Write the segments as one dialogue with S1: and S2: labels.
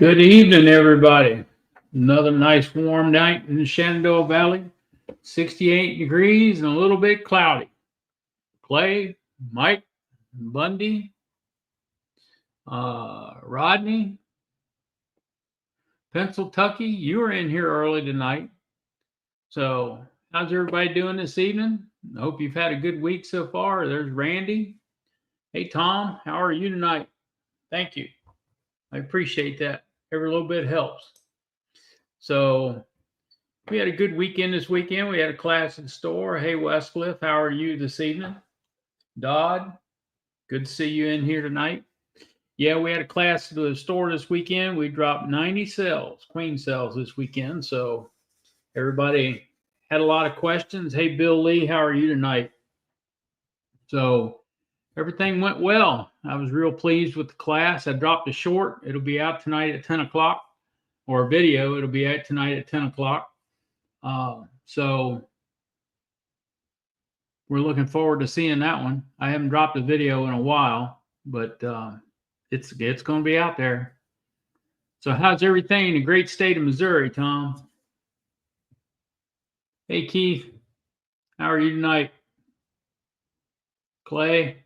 S1: Good evening, everybody. Another nice warm night in the Shenandoah Valley. 68 degrees and a little bit cloudy. Clay, Mike, Bundy, Rodney, Pennsylvania, you were in here early tonight. So, how's everybody doing this evening? I hope you've had a good week so far. There's Randy. Hey, Tom, how are you tonight? Thank you. I appreciate that. Every little bit helps. So, we had a good weekend this weekend. We had a class in store. Hey, Westcliff, how are you this evening? Dodd, good to see you in here tonight. Yeah, we had a class at the store this weekend. We dropped 90 cells, queen cells this weekend. So everybody had a lot of questions. Hey, Bill Lee, how are you tonight? So everything went well. I was real pleased with the class. I dropped a short. It'll be out tonight at 10 o'clock, or a video. It'll be out tonight at 10 o'clock. So we're looking forward to seeing that one. I haven't dropped a video in a while, but it's going to be out there. So how's everything in the great state of Missouri, Tom? Hey, Keith, how are you tonight? Clay,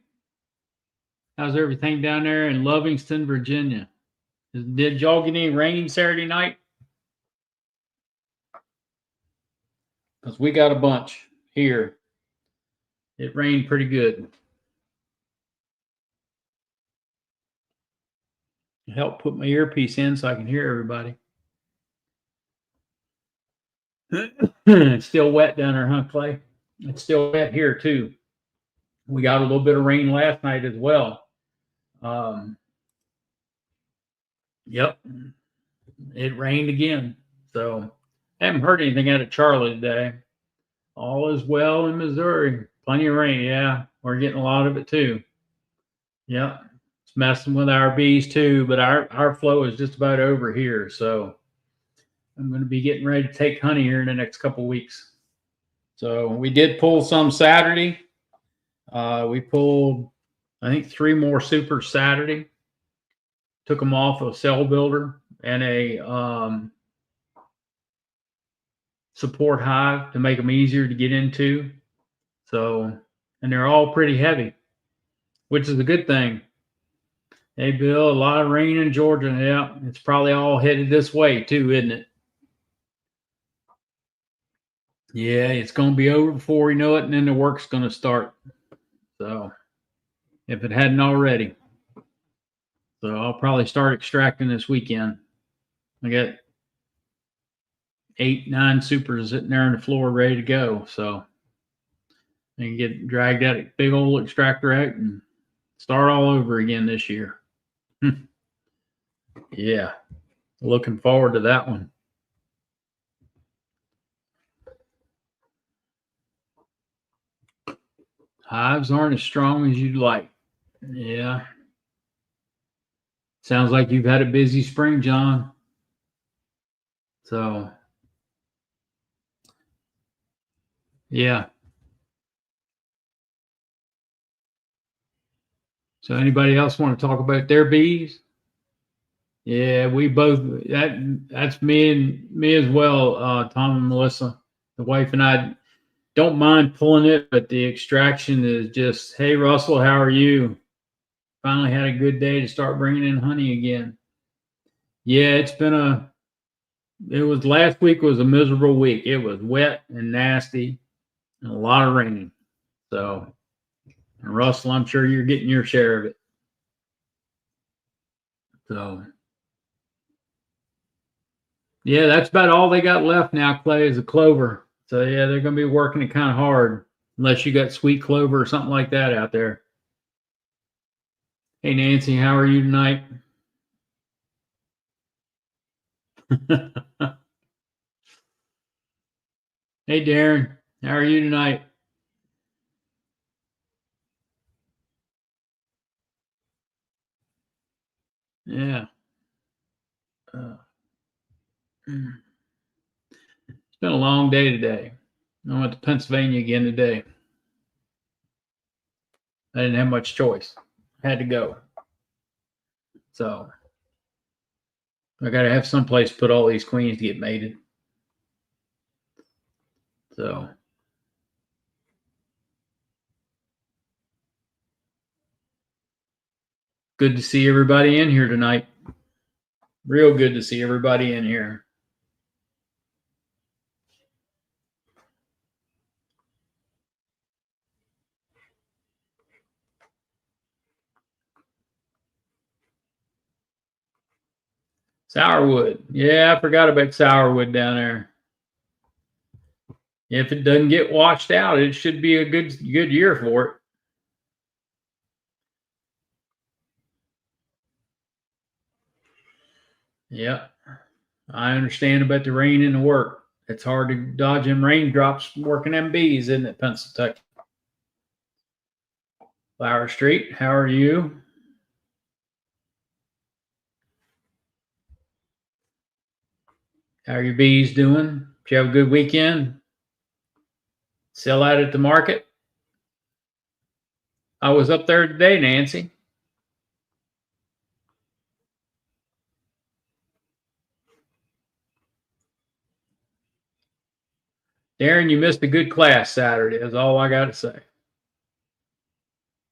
S1: how's everything down there in Lovingston, Virginia? Did y'all get any rain Saturday night? Because we got a bunch here. It rained pretty good. Help put my earpiece in so I can hear everybody. It's still wet down there, huh, Clay? It's still wet here too. We got a little bit of rain last night as well. Yep, it rained again. So I haven't heard anything out of Charlie today. All is well in Missouri. Plenty of rain. Yeah, we're getting a lot of it too. Yep, it's messing with our bees too, but our flow is just about over here. So I'm going to be getting ready to take honey here in the next couple of weeks. So we did pull some Saturday. We pulled, I think, 3 more super Saturday. Took them off a cell builder and a support hive to make them easier to get into. So, and they're all pretty heavy, which is a good thing. Hey, Bill, a lot of rain in Georgia. Yeah, it's probably all headed this way too, isn't it? Yeah, it's going to be over before we know it, and then the work's going to start. So, if it hadn't already. So, I'll probably start extracting this weekend. I got 8, 9 supers sitting there on the floor ready to go. So, I can get dragged that big old extractor out and start all over again this year. Yeah, looking forward to that one. Hives aren't as strong as you'd like. Yeah. Sounds like you've had a busy spring, John. So, yeah. So, anybody else want to talk about their bees? Yeah, we both. That's me as well. Tom and Melissa, the wife and I, don't mind pulling it, but the extraction is just, hey, Russell, how are you? Finally had a good day to start bringing in honey again. Yeah, last week was a miserable week. It was wet and nasty and a lot of rain. So, and Russell, I'm sure you're getting your share of it. So, yeah, that's about all they got left now, Clay, is a clover. So, yeah, they're going to be working it kind of hard unless you got sweet clover or something like that out there. Hey, Nancy, how are you tonight? Hey, Darren, how are you tonight? Yeah. It's been a long day today. I went to Pennsylvania again today. I didn't have much choice. I had to go. So, I got to have someplace to put all these queens to get mated. So. Good to see everybody in here tonight. Real good to see everybody in here. Sourwood. Yeah, I forgot about sourwood down there. If it doesn't get washed out, it should be a good year for it. Yeah, I understand about the rain and the work. It's hard to dodge them raindrops working them bees, isn't it, Pennsylvania? Flower Street, how are you? How are your bees doing? Did you have a good weekend? Sell out at the market? I was up there today, Nancy. Darren, you missed a good class Saturday. That's all I got to say.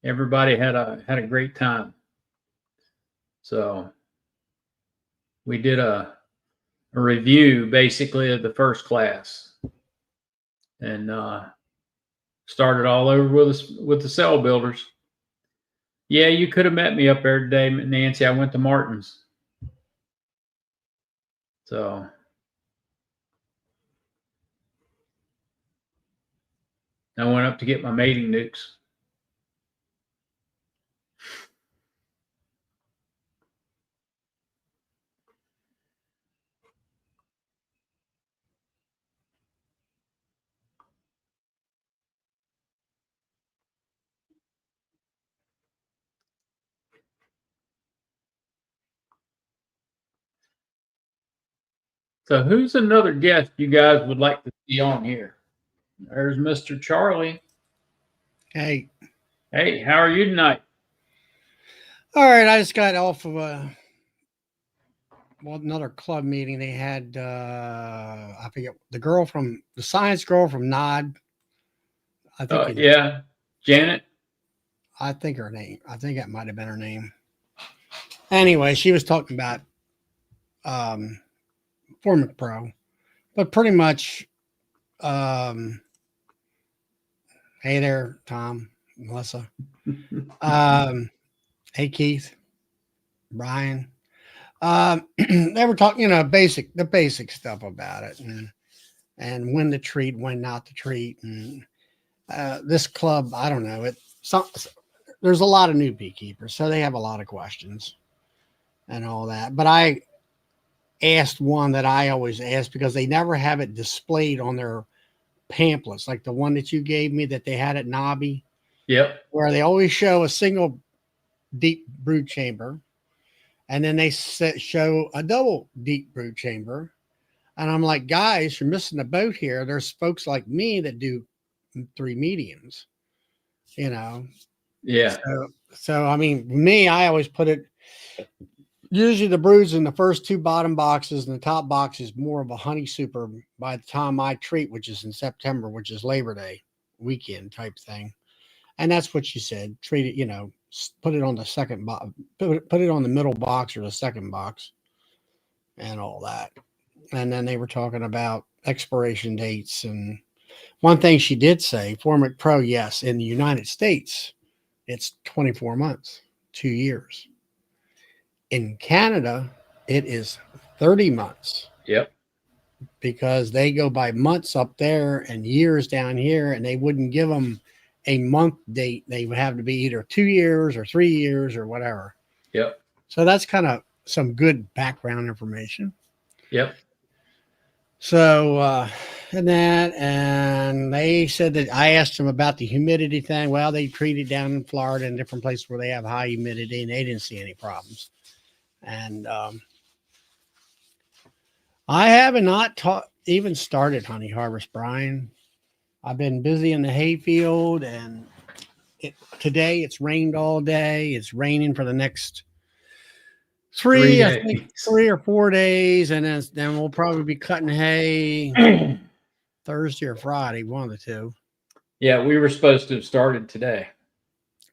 S1: Everybody had a great time. So we did a review basically of the first class, and started all over with the cell builders. Yeah, you could have met me up there today, Nancy. I went to Martin's. So I went up to get my mating nukes. So who's another guest you guys would like to see on here? There's Mr. Charlie.
S2: Hey.
S1: Hey, how are you tonight?
S2: All right, I just got off of another club meeting. They had I forget the science girl from Nod. I think you know.
S1: Yeah, Janet.
S2: I think her name. I think that might have been her name. Anyway, she was talking about Formic Pro, but pretty much. Hey there, Tom, Melissa. Hey Keith, Brian. They were talking, the basic stuff about it, and when to treat, when not to treat, and this club, I don't know. There's a lot of new beekeepers, so they have a lot of questions and all that. But I asked one that I always ask because they never have it displayed on their pamphlets, like the one that you gave me that they had at Nobby.
S1: Yep.
S2: Where they always show a single deep brood chamber, and then they show a double deep brood chamber. And I'm like, guys, you're missing the boat here. There's folks like me that do 3 mediums,
S1: Yeah.
S2: So I mean, me, I always put it. Usually the broods in the first 2 bottom boxes, and the top box is more of a honey super by the time I treat, which is in September, which is Labor Day weekend type thing. And that's what she said. Treat it, put it on the second box, put it on the middle box or the second box and all that. And then they were talking about expiration dates. And one thing she did say, Formic Pro, yes, in the United States, it's 24 months, 2 years. In Canada, it is 30 months.
S1: Yep.
S2: Because they go by months up there and years down here, and they wouldn't give them a month date. They would have to be either 2 years or 3 years or whatever.
S1: Yep.
S2: So that's kind of some good background information.
S1: Yep.
S2: So, and they said that I asked them about the humidity thing. Well, they treated down in Florida and different places where they have high humidity, and they didn't see any problems. And I have not even started honey harvest, Brian. I've been busy in the hayfield, and today it's rained all day. It's raining for the next 3, I think
S1: days.
S2: 3 or 4 days, and then we'll probably be cutting hay Thursday or Friday, one of the two.
S1: Yeah, we were supposed to have started today.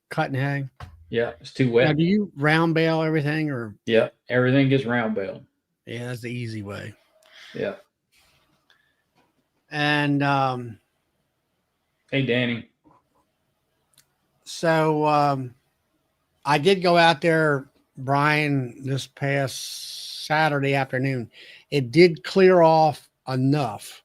S2: Cutting hay.
S1: Yeah, it's too
S2: Now,
S1: wet.
S2: do you round bale everything, or?
S1: Yeah, everything gets round baled.
S2: Yeah, that's the easy way.
S1: Yeah.
S2: And
S1: Hey, Danny.
S2: so I did go out there, Brian, this past Saturday afternoon. It did clear off enough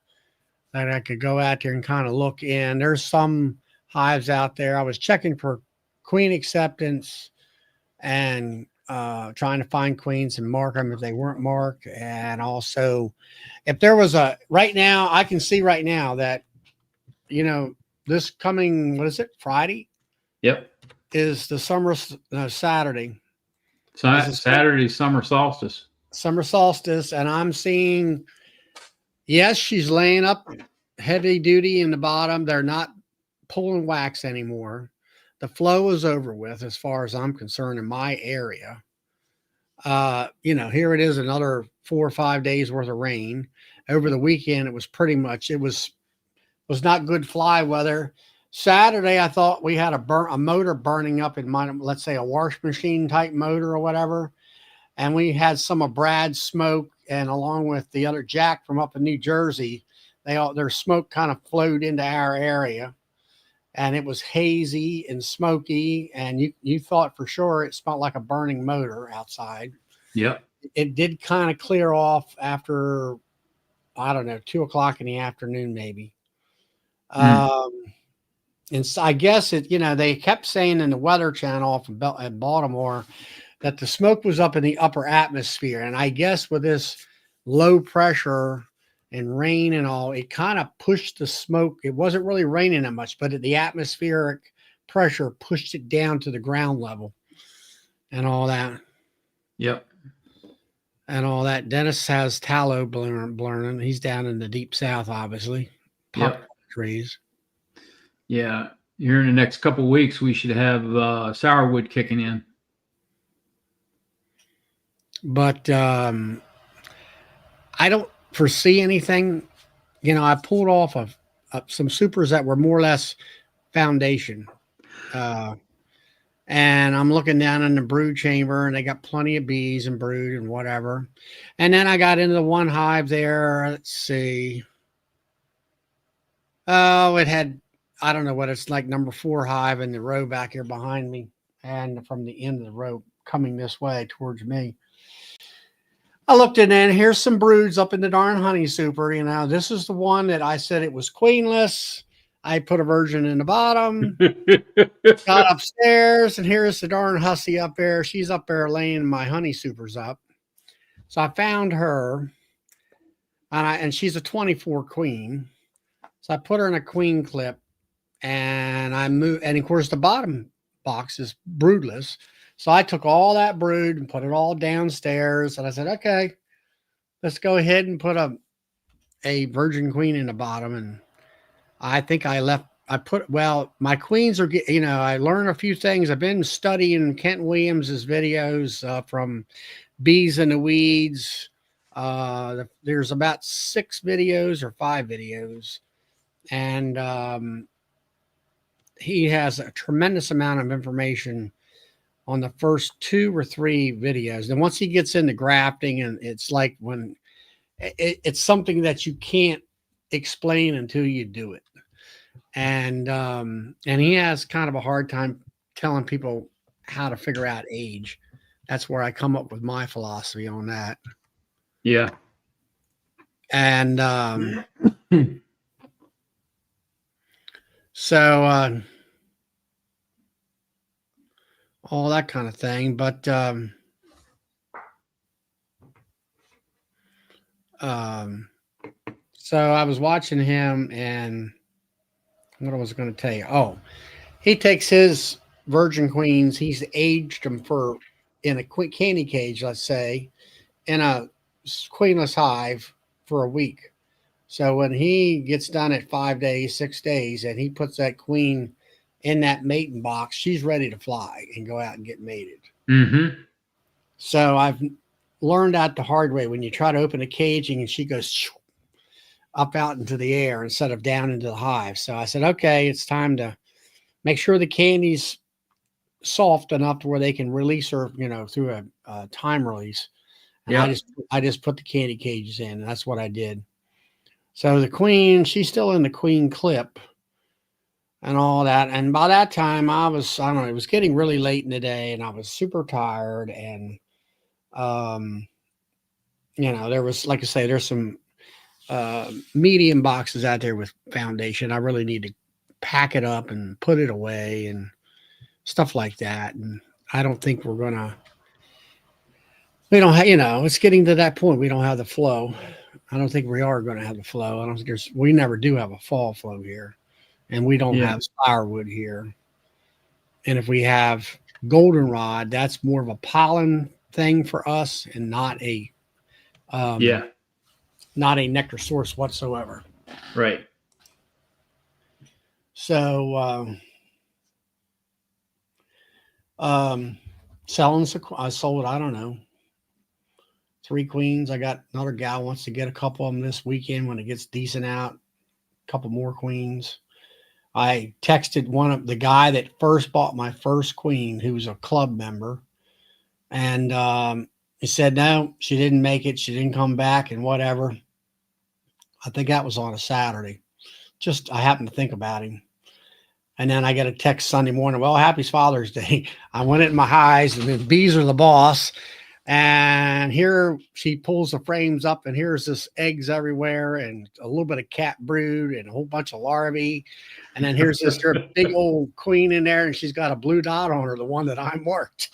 S2: that I could go out there and kind of look in. There's some hives out there. I was checking for queen acceptance and trying to find queens and mark them if they weren't marked. And also, if there was right now, I can see right now that, this coming, what is it, Friday?
S1: Yep.
S2: Is the Saturday.
S1: Saturday, summer solstice.
S2: Summer solstice, and I'm seeing, yes, she's laying up heavy duty in the bottom. They're not pulling wax anymore. The flow is over with as far as I'm concerned in my area. Here it is, another 4 or 5 days worth of rain. Over the weekend, it was not good fly weather. Saturday, I thought we had a motor burning up in my, let's say, a wash machine type motor or whatever. And we had some of Brad's smoke, and along with the other Jack from up in New Jersey, their smoke kind of flowed into our area, and it was hazy and smoky, and you thought for sure it smelled like a burning motor outside.
S1: Yep.
S2: It did kind of clear off after, I don't know, 2 o'clock in the afternoon, maybe. And so I guess they kept saying in the Weather Channel at Baltimore that the smoke was up in the upper atmosphere. And I guess with this low pressure and rain and all, it kind of pushed the smoke. It wasn't really raining that much, but the atmospheric pressure pushed it down to the ground level and all that.
S1: Yep.
S2: And all that. Dennis has tallow burning. He's down in the deep south, obviously.
S1: Yep.
S2: Trees.
S1: Yeah. Here in the next couple of weeks, we should have sourwood kicking in.
S2: But I don't foresee anything. I pulled off of some supers that were more or less foundation. And I'm looking down in the brood chamber, and they got plenty of bees and brood and whatever. And then I got into the one hive there. Let's see. Oh, it had, I don't know what it's like, number 4 hive in the row back here behind me, and from the end of the row coming this way towards me. I looked in and here's some broods up in the darn honey super. This is the one that I said it was queenless. I put a virgin in the bottom, got upstairs, and here's the darn hussy up there. She's up there laying my honey supers up. So I found her, and she's a 24 queen. So I put her in a queen clip, and I moved, and of course the bottom box is broodless. So I took all that brood and put it all downstairs, and I said, okay, let's go ahead and put a virgin queen in the bottom. And I think my queens are, I learned a few things. I've been studying Kent Williams's videos from Bees in the Weeds. There's about 6 videos or 5 videos. And he has a tremendous amount of information on the first 2 or 3 videos. And once he gets into grafting, and it's like when it's something that you can't explain until you do it. And he has kind of a hard time telling people how to figure out age. That's where I come up with my philosophy on that.
S1: Yeah.
S2: And so all that kind of thing. But so I was watching him, and what I was going to tell you. Oh, he takes his virgin queens. He's aged them in a candy cage, let's say, in a queenless hive for a week. So when he gets done at 5 days, 6 days, and he puts that queen in that mating box, she's ready to fly and go out and get mated.
S1: Mm-hmm.
S2: So I've learned that the hard way. When you try to open a caging and she goes up out into the air instead of down into the hive. So I said, okay, it's time to make sure the candy's soft enough to where they can release her, through a time release. And
S1: Yep.
S2: I just put the candy cages in. And that's what I did. So the queen, she's still in the queen clip and all that. And by that time, I don't know, it was getting really late in the day, and I was super tired. And um, there was, like I say, there's some medium boxes out there with foundation. I really need to pack it up and put it away and stuff like that. And I don't think we don't have, it's getting to that point. We don't have the flow. I don't think we are going to have the flow. I don't think we never do have a fall flow here, and we don't
S1: Yeah.
S2: have firewood here. And if we have goldenrod, that's more of a pollen thing for us and
S1: Yeah.
S2: not a nectar source whatsoever.
S1: Right.
S2: So, I sold, I don't know, 3 queens. I got another gal wants to get a couple of them this weekend when it gets decent out. A couple more queens. I texted one of the guy that first bought my first queen, who was a club member, and he said no, she didn't make it. She didn't come back, and whatever. I think that was on a Saturday. Just I happened to think about him. And then I get a text Sunday morning. Well, happy Father's Day. I went in my highs, and the bees are the boss. And here she pulls the frames up, and here's this eggs everywhere, and a little bit of cat brood, and a whole bunch of larvae. And then here's this big old queen in there, and she's got a blue dot on her, the one that I marked.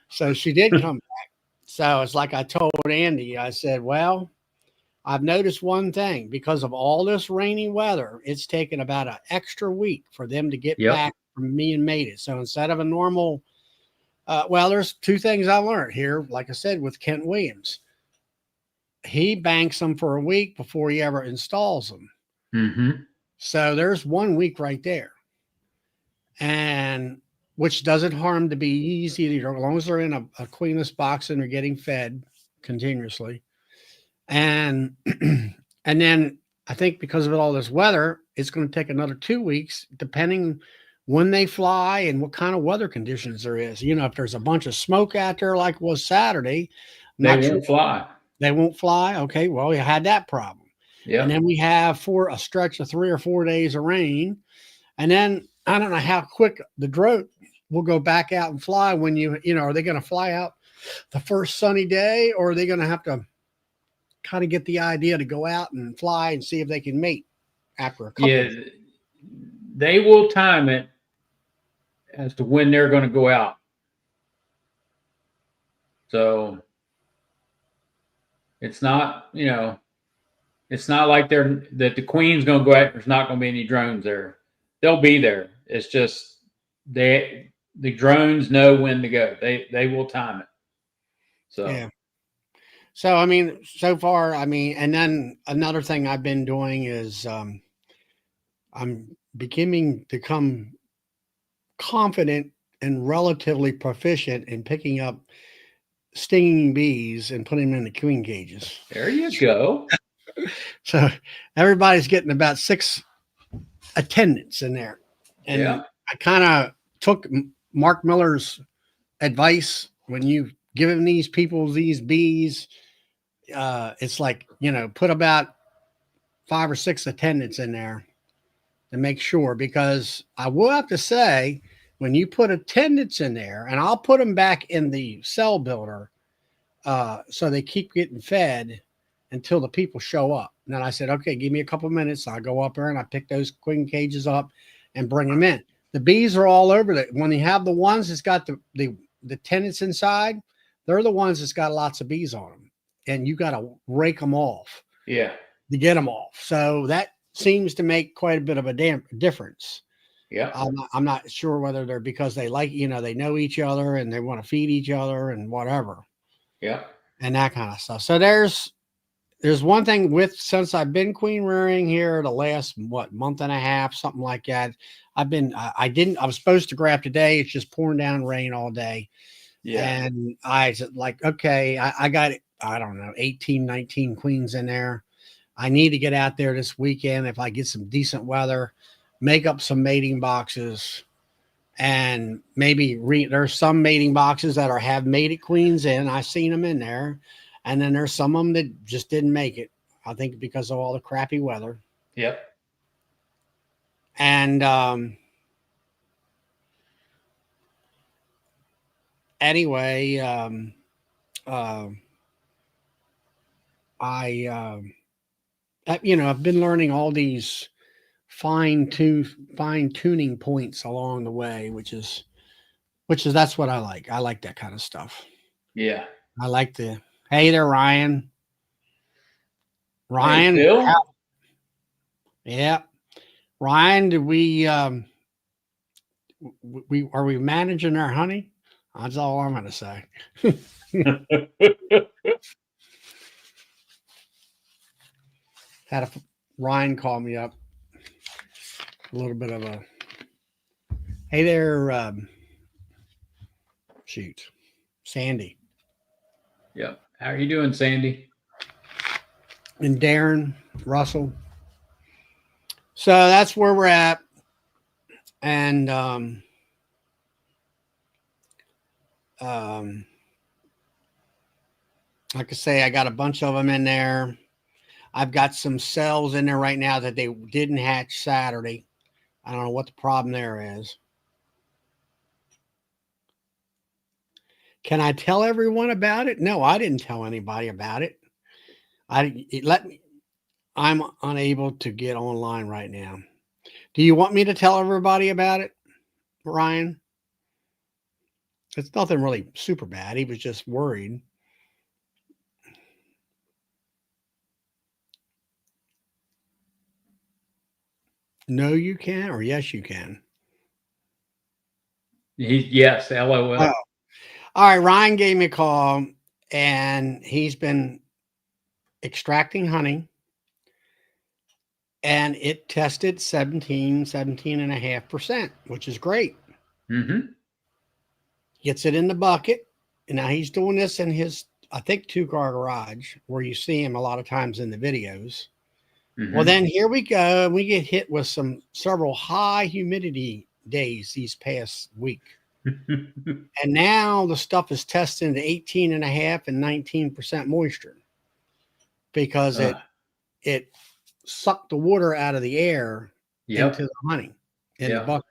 S2: So she did come back. So it's like I told Andy. I said, well, I've noticed one thing. Because of all this rainy weather, it's taken about an extra week for them to get
S1: Yep.
S2: back from being mated. So instead of a normal, well, there's 2 things I learned here. Like I said, with Kent Williams, he banks them for a week before he ever installs them.
S1: Mm-hmm.
S2: So there's 1 week right there, and which doesn't harm the bees either, as long as they're in a queenless box and they're getting fed continuously. And and then I think because of all this weather, it's going to take another 2 weeks, depending when they fly and what kind of weather conditions there is. If there's a bunch of smoke out there like it was Saturday, I'm
S1: They
S2: not sure
S1: won't fly.
S2: they won't fly. Okay, well, we had that problem. And
S1: Yep.
S2: then we have for a stretch of 3 or 4 days of rain. And then I don't know how quick the drought will go back out and fly when are they going to fly out the first sunny day, or are they going to have to kind of get the idea to go out and fly and see if they can mate after a couple?
S1: Yeah. They will time it as to when they're going to go out. So it's not, it's not like that the queen's going to go out. There's not going to be any drones there. They'll be there. It's just the drones know when to go. They will time it. So
S2: Yeah. So I mean, so far, and then another thing I've been doing is I'm beginning to become confident and relatively proficient in picking up stinging bees and putting them in the queen cages.
S1: there you go.
S2: So everybody's getting about 6 attendants in there. And
S1: Yeah.
S2: I kind of took Mark Miller's advice. When you giving these people these bees, it's like, put about 5 or 6 attendants in there to make sure, because I will have to say, when you put attendants in there, and I'll put them back in the cell builder, so they keep getting fed until the people show up. And then I said, okay, give me a couple of minutes. I'll go up there and I pick those queen cages up and bring them in. The bees are all over it. When you have the ones that's got the tenants inside, they're the ones that's got lots of bees on them, and you got to rake them off.
S1: Yeah.
S2: To get them off. So that seems to make quite a bit of a difference.
S1: Yeah.
S2: I'm not sure whether they're because they they know each other and they want to feed each other and whatever.
S1: Yeah.
S2: And that kind of stuff. So there's one thing since I've been queen rearing here the last month and a half, something like that. I was supposed to grab today. It's just pouring down rain all day.
S1: Yeah.
S2: And I said, like, okay, I got, I don't know, 18, 19 queens in there. I need to get out there this weekend if I get some decent weather, make up some mating boxes, and maybe there's some mating boxes that have mated queens in. I seen them in there, and then there's some of them that just didn't make it. I think because of all the crappy weather.
S1: Yep.
S2: And anyway, uh, I've been learning all these fine tuning points along the way, which is that's what I like. I like that kind of stuff.
S1: Yeah.
S2: I like the hey there, Ryan.
S1: Hey,
S2: Ryan,
S1: Phil.
S2: yeah, Ryan. Did we are we managing our honey? That's all I'm gonna say. Had a Ryan call me up. A little bit of a hey there, shoot, Sandy
S1: Yep. How are you doing, Sandy?
S2: and Darren Russell. So that's where we're at, and um, like I say, I got a bunch of them in there. I've got some cells in there right now that they didn't hatch Saturday. I don't know what the problem there is. Can I tell everyone about it? No, I didn't tell anybody about it. I'm unable to get online right now. Do you want me to tell everybody about it, Ryan? It's nothing really super bad. He was just worried. No, you can, or yes, you can.
S1: Yes, LOL.
S2: Oh, all right. Ryan gave me a call, and he's been extracting honey, and it tested 17.5%, which is great.
S1: Mm-hmm.
S2: Gets it in the bucket. And now he's doing this in his, I think, 2-car garage where you see him a lot of times in the videos. Well,
S1: Mm-hmm.
S2: then here we go. We get hit with several high humidity days these past week. And now the stuff is testing to 18.5 and 19% moisture because it sucked the water out of the air into
S1: Yep.
S2: the honey in the
S1: Yeah.
S2: buckets.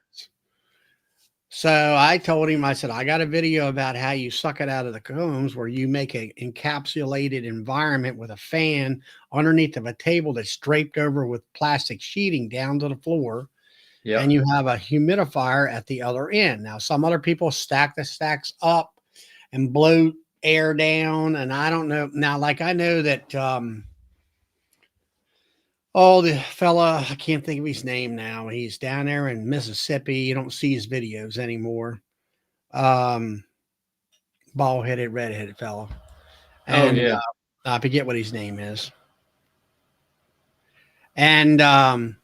S2: So I told him, I said, I got a video about how you suck it out of the combs where you make an encapsulated environment with a fan underneath of a table that's draped over with plastic sheeting down to the floor. And
S1: Yep.
S2: you have a humidifier at the other end. Now, some other people stack the stacks up and blow air down. And I don't know. Now, like I know that the fella, I can't think of his name now. He's down there in Mississippi. You don't see his videos anymore. Um, Bald headed, redheaded fellow.
S1: Oh
S2: And
S1: yeah.
S2: I forget what his name is. And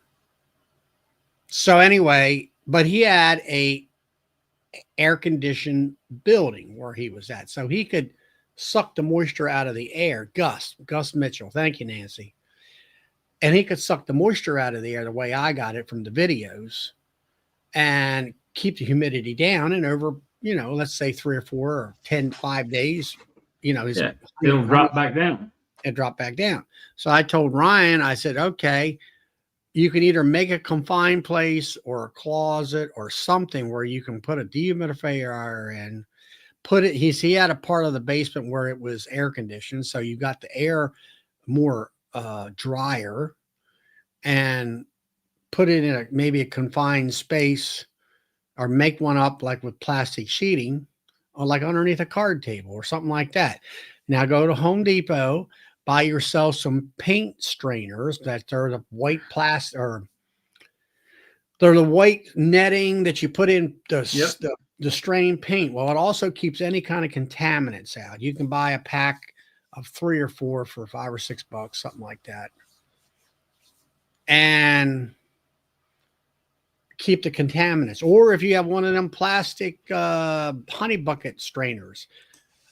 S2: so anyway, but he had a air conditioned building where he was at. So he could suck the moisture out of the air. Gus Mitchell. Thank you, Nancy. And he could suck the moisture out of the air the way I got it from the videos and keep the humidity down. And over, let's say 3 or 4 or 10, 5 days, his
S1: Yeah. It'll drop back down.
S2: it dropped back down. So I told Ryan, I said, okay, you can either make a confined place or a closet or something where you can put a dehumidifier in. He had a part of the basement where it was air conditioned, so you got the air more drier, and put it in maybe a confined space or make one up like with plastic sheeting or like underneath a card table or something like that. Now go to Home Depot, buy yourself some paint strainers that are the white plastic or they're the white netting that you put in
S1: Yep.
S2: the strain paint. Well, it also keeps any kind of contaminants out. You can buy a pack of 3 or 4 for $5 or $6, something like that. And keep the contaminants. Or if you have one of them plastic honey bucket strainers,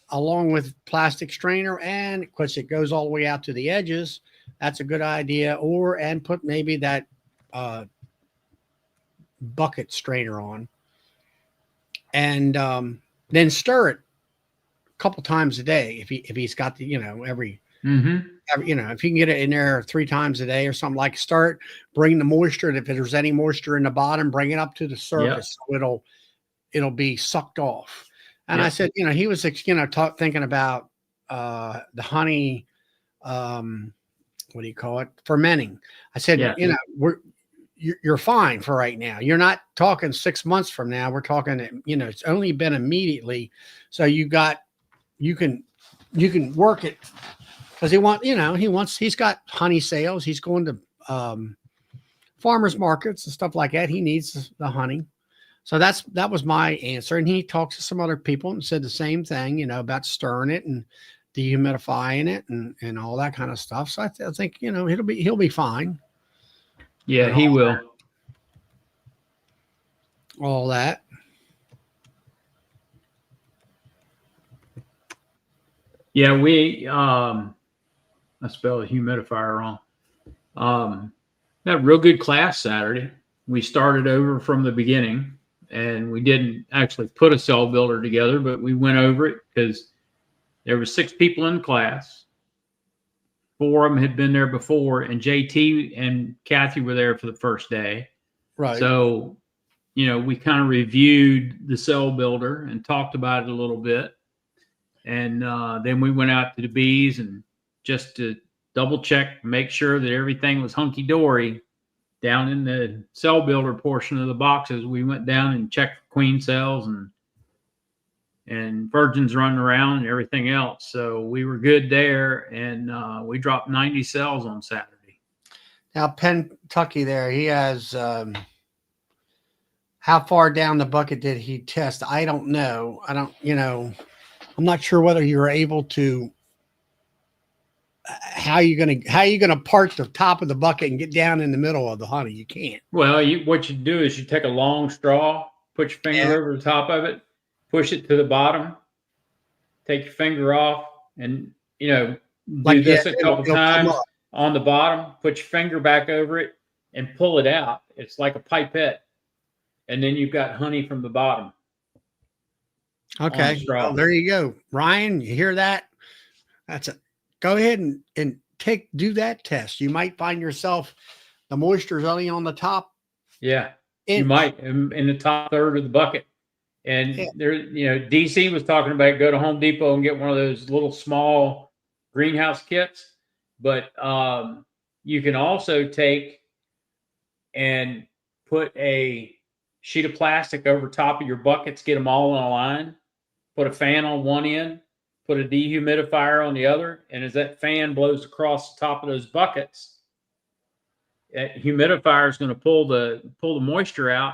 S2: along with plastic strainer, and of course it goes all the way out to the edges, that's a good idea. Or and put maybe that bucket strainer on, and then stir it a couple times a day if he's got the, every, if you can get it in there 3 times a day or something, like start, bring the moisture. If there's any moisture in the bottom, bring it up to the surface. So it'll be sucked off. And I said, he was, thinking about the honey, what do you call it? Fermenting. I said, you're fine for right now. You're not talking 6 months from now. We're talking, it's only been immediately. So you can work it, because he's got honey sales. He's going to farmers markets and stuff like that. He needs the honey. So that was my answer. And he talked to some other people and said the same thing, about stirring it and dehumidifying it and all that kind of stuff. So I think, he'll be fine.
S1: Yeah, he will.
S2: All that.
S1: Yeah, we I spelled a humidifier wrong. Had a real good class Saturday. We started over from the beginning, and we didn't actually put a cell builder together, but we went over it because there were 6 people in the class. 4 of them had been there before, and JT and Kathy were there for the first day.
S2: Right.
S1: So, we kind of reviewed the cell builder and talked about it a little bit. And then we went out to the bees, and just to double check, make sure that everything was hunky dory down in the cell builder portion of the boxes. We went down and checked for queen cells and virgins running around and everything else. So we were good there, and we dropped 90 cells on Saturday.
S2: Now, Kentucky there, he has, how far down the bucket did he test? I don't know. I'm not sure whether you're able to, how you gonna part the top of the bucket and get down in the middle of the honey. You can't.
S1: Well, what you do is you take a long straw, put your finger over the top of it, push it to the bottom, take your finger off, and do this a couple times on the bottom, put your finger back over it and pull it out. It's like a pipette. And then you've got honey from the bottom.
S2: Okay. Well, there you go. Ryan, you hear that? Go ahead and do that test. You might find yourself, the moisture is only on the top.
S1: Yeah. You might in the top third of the bucket. And there, DC was talking about go to Home Depot and get one of those little small greenhouse kits. But you can also take and put a sheet of plastic over top of your buckets, get them all in a line, put a fan on one end, put a dehumidifier on the other, and as that fan blows across the top of those buckets, that humidifier is going to pull the moisture out,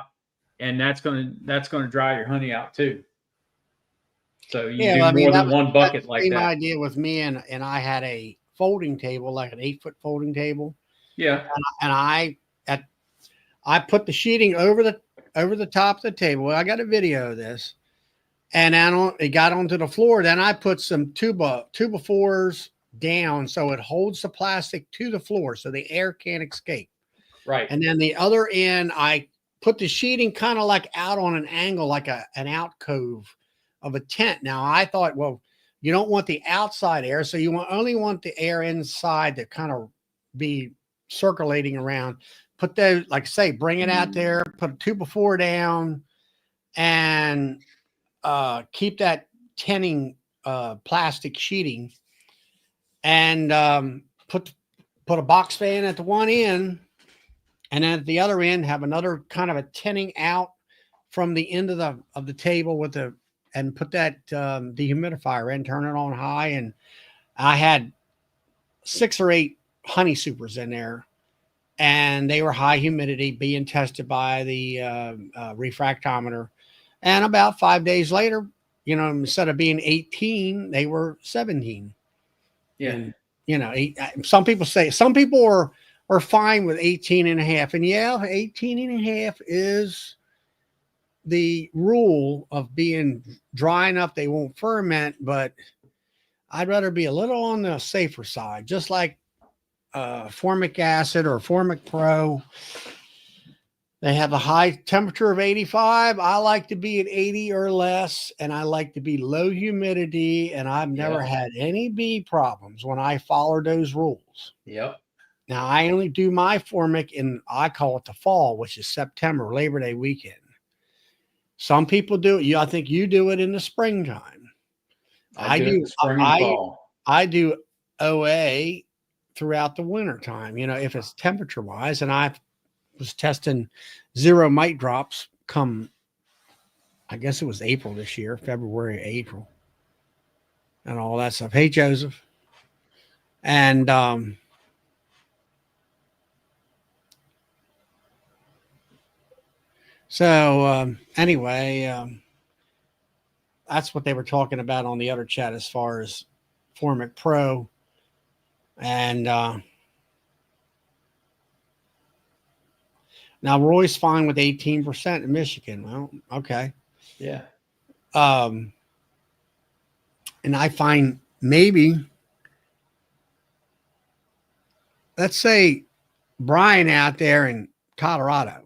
S1: and that's going to dry your honey out too. So you do more than one bucket like that.
S2: Same idea with me, and I had a folding table, like an 8-foot folding table.
S1: Yeah,
S2: and I put the sheeting over the top of the table. I got a video of this. And then it got onto the floor. Then I put some 2x4s down so it holds the plastic to the floor so the air can't escape.
S1: Right.
S2: And then the other end, I put the sheeting kind of like out on an angle, like an alcove of a tent. Now I thought, well, you don't want the outside air, so you only want the air inside to kind of be circulating around. Put those, like I say, bring it out there, put a 2x4 down, and keep that tinning plastic sheeting, and put a box fan at the one end, and then at the other end have another kind of a tinning out from the end of the table and put that dehumidifier in, turn it on high, and I had 6 or 8 honey supers in there, and they were high humidity, being tested by the refractometer. And about 5 days later, instead of being 18, they were 17.
S1: Yeah.
S2: And, some people are are fine with 18 and a half. And yeah, 18 and a half is the rule of being dry enough they won't ferment, but I'd rather be a little on the safer side, just like formic acid or formic pro. They have a high temperature of 85. I like to be at 80 or less, and I like to be low humidity, and I've never had any bee problems when I follow those rules.
S1: Yep.
S2: Now, I only do my formic in, I call it the fall, which is September, Labor Day weekend. Some people do it. I think you do it in the springtime.
S1: I do it in the spring and fall.
S2: I do OA throughout the winter time, if it's temperature wise. And I was testing 0 mite drops come, I guess it was April this year, February, April, and all that stuff. Hey, Joseph. And anyway, that's what they were talking about on the other chat as far as Formic Pro. And now Roy's fine with 18% in Michigan. Well, okay.
S1: Yeah.
S2: And I find maybe, let's say Brian out there in Colorado,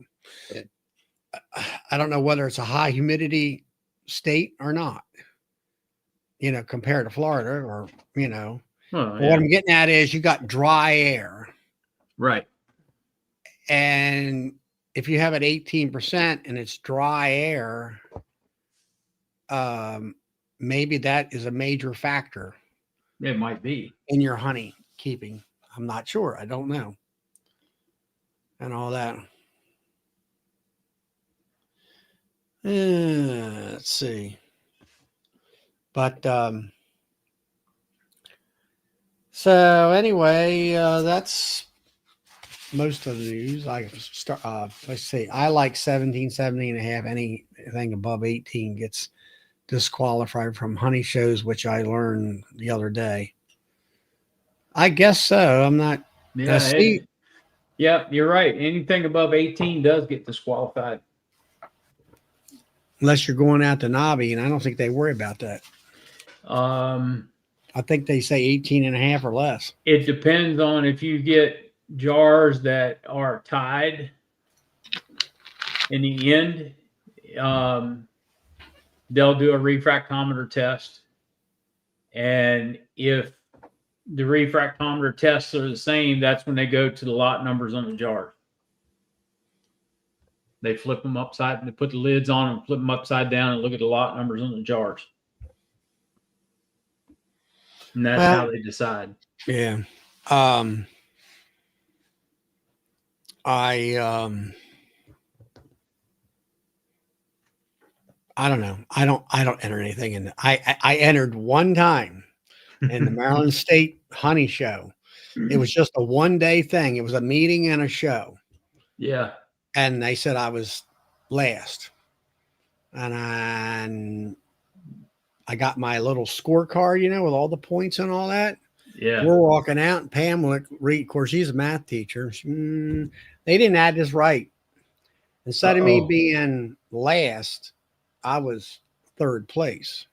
S2: I don't know whether it's a high humidity state or not, compared to Florida or, What I'm getting at is you got dry air.
S1: Right.
S2: And if you have it 18% and it's dry air, maybe that is a major factor.
S1: It might be.
S2: In your honey keeping. I'm not sure. I don't know. And all that. Let's see. But so anyway, that's most of the news. I start. Let's see. I like 17 and a half. Anything above 18 gets disqualified from honey shows, which I learned the other day. I guess so. I'm not.
S1: Yeah. Yep, you're right. Anything above 18 does get disqualified.
S2: Unless you're going out to Nobby, and I don't think they worry about that. I think they say 18 and a half or less.
S1: It depends on if you get jars that are tied in the end. They'll do a refractometer test. And if the refractometer tests are the same, that's when they go to the lot numbers on the jars. They flip them upside, they put the lids on them, flip them upside down, and look at the lot numbers on the jars. And that's how they decide.
S2: Yeah. I don't know. I don't enter anything in. I entered one time in the Maryland State Honey Show. It was just a 1-day thing. It was a meeting and a show.
S1: Yeah.
S2: And they said I was last. And I got my little scorecard, with all the points and all that.
S1: Yeah.
S2: We're walking out, and Pamela, of course, she's a math teacher. They didn't add this right. Instead of me being last, I was third place.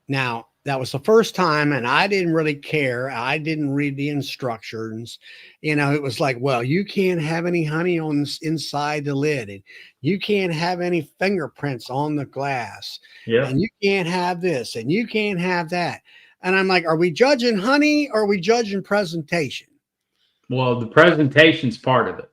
S2: Now, that was the first time, and I didn't really care. I didn't read the instructions. It was like, well, you can't have any honey on inside the lid, and you can't have any fingerprints on the glass.
S1: Yeah.
S2: And you can't have this, and you can't have that. And I'm like, are we judging honey or are we judging presentation?
S1: Well, the presentation's part of it.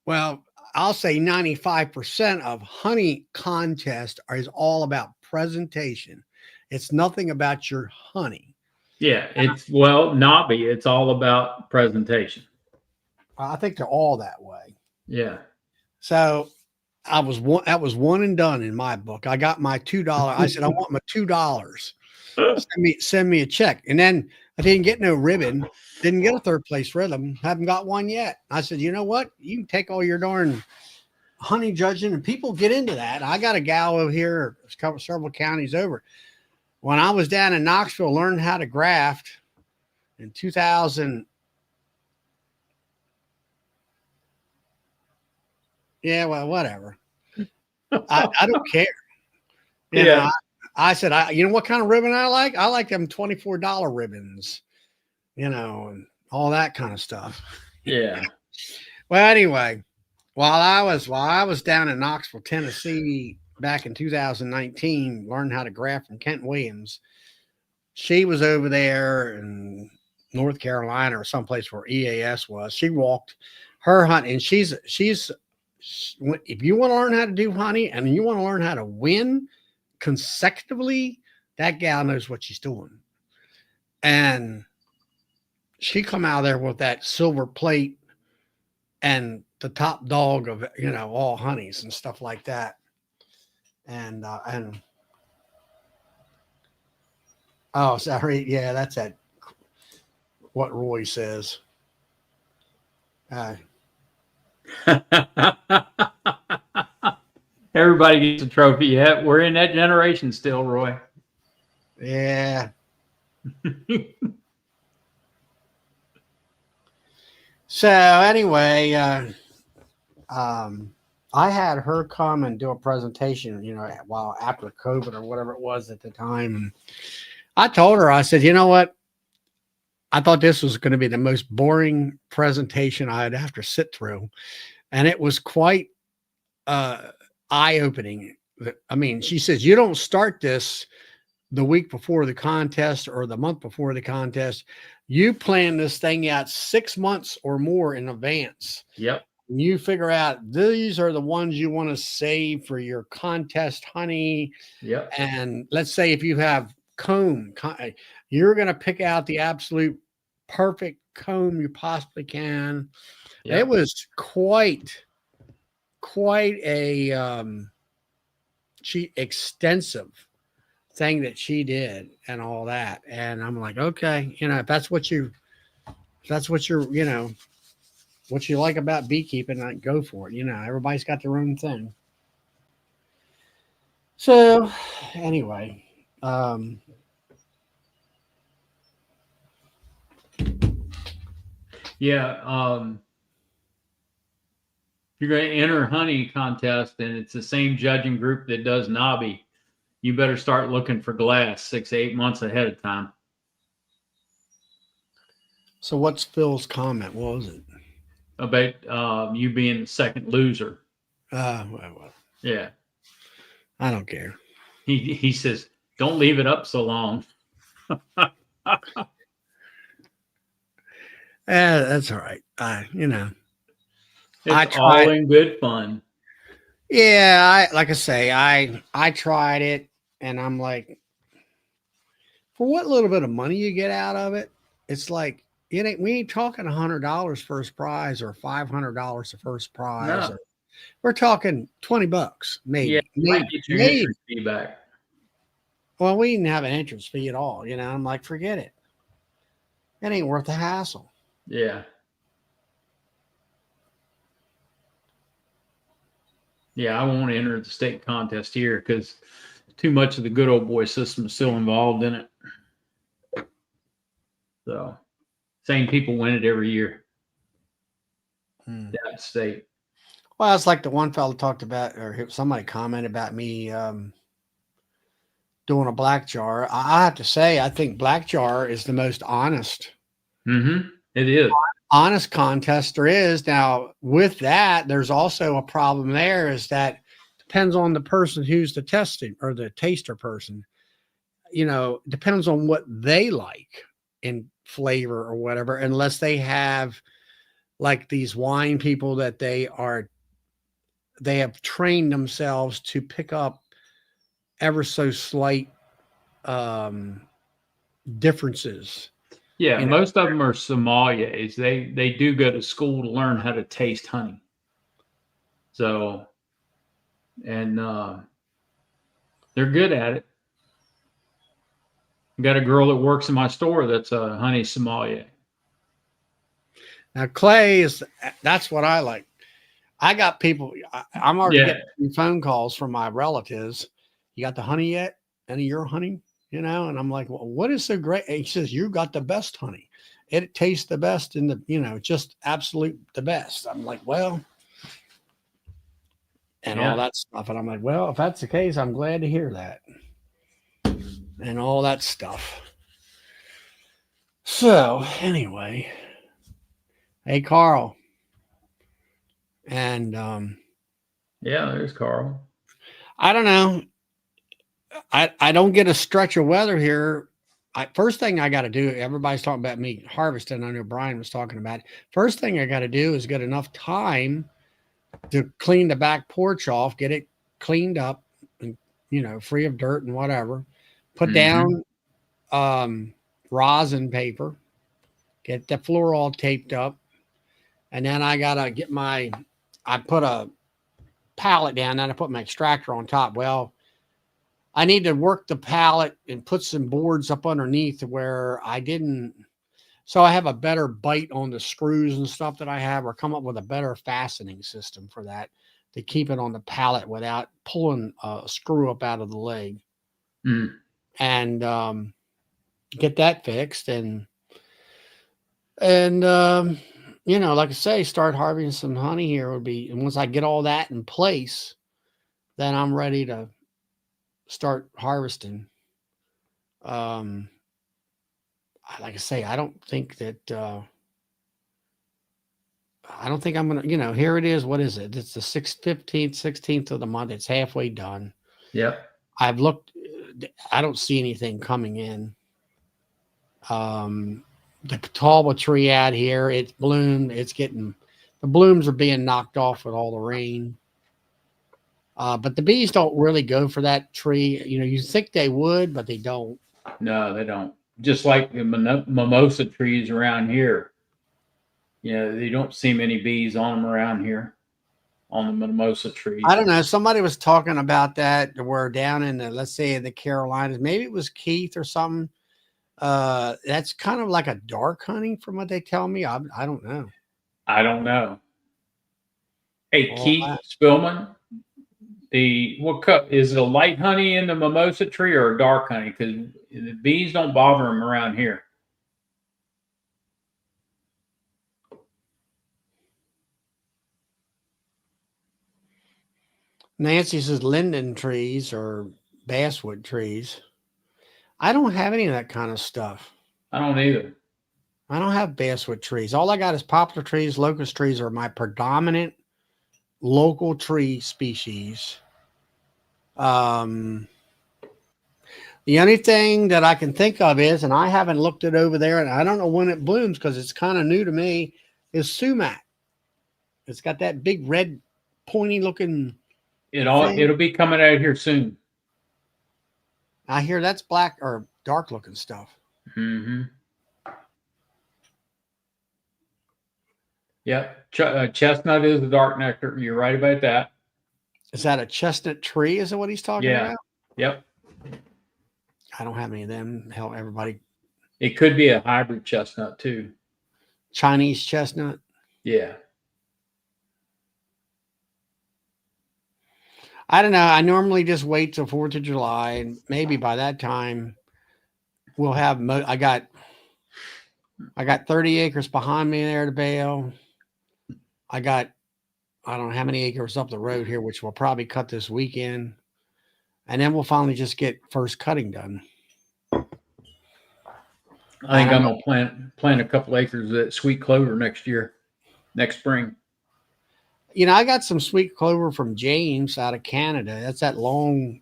S2: Well, I'll say 95% of honey contest is all about presentation. It's nothing about your honey.
S1: Yeah, Nobby, it's all about presentation.
S2: I think they're all that way.
S1: Yeah.
S2: So that was one and done in my book. I got my $2. I said, I want my $2. Send me a check. And then I didn't get no ribbon. Didn't get a third place ribbon. Haven't got one yet. I said, you know what? You can take all your darn honey judging, and people get into that. I got a gal over here, several counties over. When I was down in Knoxville, learning how to graft in 2000, Yeah, well, whatever. I don't care. You
S1: Yeah.
S2: know, I said, you know what kind of ribbon I like? I like them $24 ribbons, you know, and all that kind of stuff.
S1: Yeah.
S2: Well, anyway, while I was down in Knoxville, Tennessee back in 2019, learning how to graft from Kent Williams, she was over there in North Carolina or someplace where EAS was. She walked her hunt, and she's if you want to learn how to do honey and you want to learn how to win consecutively, that gal knows what she's doing. And she come out of there with that silver plate and the top dog of, you know, all honeys and stuff like that. And oh, sorry, yeah, that's that what Roy says.
S1: Everybody gets a trophy. Yeah, we're in that generation still, Roy.
S2: Yeah. So anyway, I had her come and do a presentation, you know, while after COVID or whatever it was at the time. And I told her, I said, you know what? I thought this was going to be the most boring presentation I'd have to sit through. And it was quite eye-opening. I mean, she says, you don't start this the week before the contest or the month before the contest. You plan this thing out 6 months or more in advance.
S1: Yep.
S2: You figure out these are the ones you want to save for your contest honey.
S1: Yep.
S2: And let's say if you have comb, you're going to pick out the absolute perfect comb you possibly can. Yep. It was quite a extensive thing that she did and all that. And I'm like, okay, you know, if that's what you're, you know, what you like about beekeeping, like, go for it. You know, everybody's got their own thing. So anyway,
S1: yeah, you're going to enter a honey contest and it's the same judging group that does knobby. You better start looking for glass 6 to 8 months ahead of time.
S2: So what's Phil's comment? What was it?
S1: About you being the second loser.
S2: Well,
S1: yeah.
S2: I don't care.
S1: He says, don't leave it up so long.
S2: That's all right. You know,
S1: it's all in good fun.
S2: Yeah, like I say, I tried it, and I'm like, for what little bit of money you get out of it, it's like we ain't talking $100 first prize or $500 the first prize.
S1: No.
S2: We're talking $20, maybe.
S1: Yeah, you might get your entrance fee back.
S2: Well, we didn't have an entrance fee at all. You know, I'm like, forget it. It ain't worth the hassle.
S1: Yeah. Yeah, I won't enter the state contest here because too much of the good old boy system is still involved in it. So, same people win it every year. That state.
S2: Well, it's like the one fellow talked about, or somebody commented about me doing a black jar. I have to say, I think black jar is the most honest.
S1: Mm-hmm. It is.
S2: Honest contest there is. Now, with that, there's also a problem there is that depends on the person who's the testing or the taster person. You know, depends on what they like in flavor or whatever, unless they have like these wine people that they have trained themselves to pick up ever so slight differences.
S1: Yeah, you know, most of them are sommeliers. They do go to school to learn how to taste honey. So, and they're good at it. I got a girl that works in my store that's a honey sommelier.
S2: Now, Clay that's what I like. I got people, I'm already getting phone calls from my relatives. You got the honey yet? Any of your honey? You know, and I'm like, well, what is so great? And he says, you got the best honey. It tastes the best in the, you know, just absolute the best. I'm like, well, and
S1: Yeah.
S2: all that stuff. And I'm like, well, if that's the case, I'm glad to hear that. And all that stuff. So anyway, hey Carl, and
S1: Yeah, there's Carl.
S2: I don't know. I don't get a stretch of weather here. First thing I got to do, everybody's talking about me harvesting. I know Brian was talking about it. First thing I got to do is get enough time to clean the back porch off, get it cleaned up, and free of dirt and whatever. Put down rosin paper, get the floor all taped up, and then I gotta get I put a pallet down, then I put my extractor on top. Well, I need to work the pallet and put some boards up underneath where I didn't. So I have a better bite on the screws and stuff that I have, or come up with a better fastening system for that to keep it on the pallet without pulling a screw up out of the leg. And get that fixed. And like I say, start harvesting some honey here would be. And once I get all that in place, then I'm ready to start harvesting. Like I say, I don't think I'm gonna, here it is. What is it? It's the 16th of the month. It's halfway done.
S1: Yep.
S2: I've looked, I don't see anything coming in. The Catawba tree out here, it's bloomed. The blooms are being knocked off with all the rain. But the bees don't really go for that tree. You think they would, but they don't.
S1: No, they don't. Just like the mimosa trees around here. They don't see many bees on them around here on the mimosa trees.
S2: I don't know. Somebody was talking about that. We're down in let's say in the Carolinas. Maybe it was Keith or something. That's kind of like a dark honey from what they tell me. I don't know.
S1: I don't know. Hey,
S2: All
S1: Keith
S2: that.
S1: Spillman, what cup is it? A light honey in the mimosa tree or a dark honey? Because the bees don't bother them around here.
S2: Nancy says linden trees or basswood trees. I don't have any of that kind of stuff.
S1: I don't either.
S2: I don't have basswood trees. All I got is poplar trees. Locust trees are my predominant local tree species. The only thing that I can think of is, and I haven't looked it over there, and I don't know when it blooms because it's kind of new to me, is sumac. It's got that big red pointy looking.
S1: It'll be coming out here soon.
S2: I hear that's black or dark looking stuff.
S1: Yep. Chestnut is the dark nectar. You're right about that.
S2: Is that a chestnut tree? Is it what he's talking about?
S1: Yep.
S2: I don't have any of them. Hell, everybody.
S1: It could be a hybrid chestnut too.
S2: Chinese chestnut.
S1: Yeah.
S2: I don't know. I normally just wait till 4th of July, and maybe by that time we'll have. I got 30 acres behind me there to bale. I don't know how many acres up the road here, which we'll probably cut this weekend, and then we'll finally just get first cutting done.
S1: I think I'm gonna plant a couple acres of that sweet clover next spring.
S2: I got some sweet clover from James out of Canada. That's that long,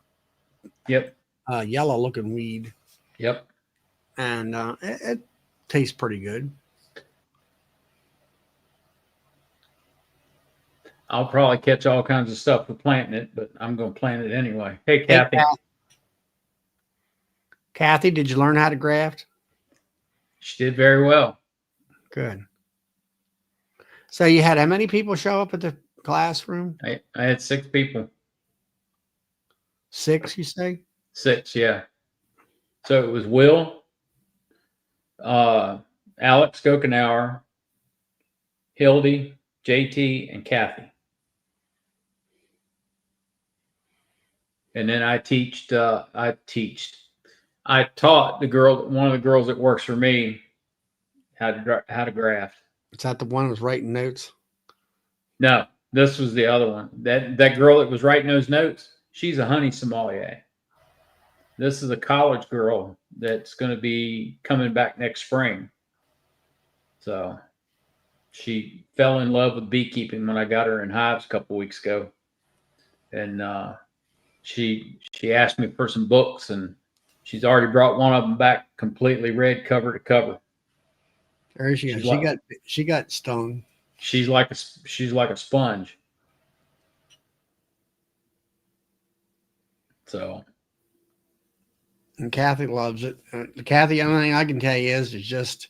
S2: yellow looking weed.
S1: Yep.
S2: And it tastes pretty good.
S1: I'll probably catch all kinds of stuff for planting it, but I'm going to plant it anyway. Hey, Kathy.
S2: Kathy, did you learn how to graft?
S1: She did very well.
S2: Good. So you had how many people show up at the classroom?
S1: I had 6 people.
S2: 6, you say?
S1: 6, yeah. So it was Will, Alex Gokenauer, Hildy, JT, and Kathy. And then I taught one of the girls that works for me how to graft.
S2: Is that the one who was writing notes?
S1: No, This was the other one. That girl that was writing those notes, she's a honey sommelier. This is a college girl that's going to be coming back next spring. So she fell in love with beekeeping when I got her in hives a couple weeks ago, and she asked me for some books, and she's already brought one of them back completely read cover to cover.
S2: There she goes.
S1: She's like
S2: She got stung.
S1: she's like a sponge. So
S2: And Kathy loves it. Kathy, the only thing I can tell you is just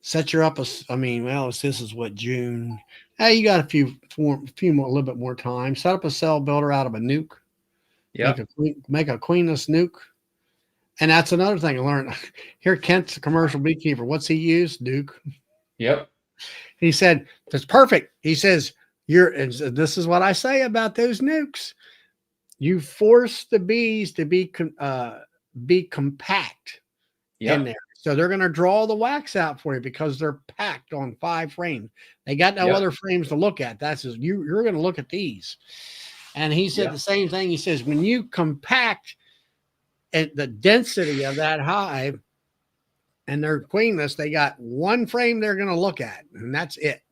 S2: set her up. I mean, well, this is what, June. Hey, you got a few more, a little bit more time. Set up a cell builder out of a nuke.
S1: yeah,
S2: Make a queenless nuke. And that's another thing I learned. Here, Kent's a commercial beekeeper. What's he use? Duke.
S1: yep,
S2: He said, that's perfect. He says, this is what I say about those nukes. You force the bees to be compact in
S1: yep,
S2: there. So they're going to draw the wax out for you because they're packed on 5 frames. They got no
S1: yep,
S2: other frames to look at. That's just, you're going to look at these. And he said
S1: yep,
S2: the same thing. He says, when you compact the density of that hive and they're queenless, they got 1 frame they're going to look at, and that's it.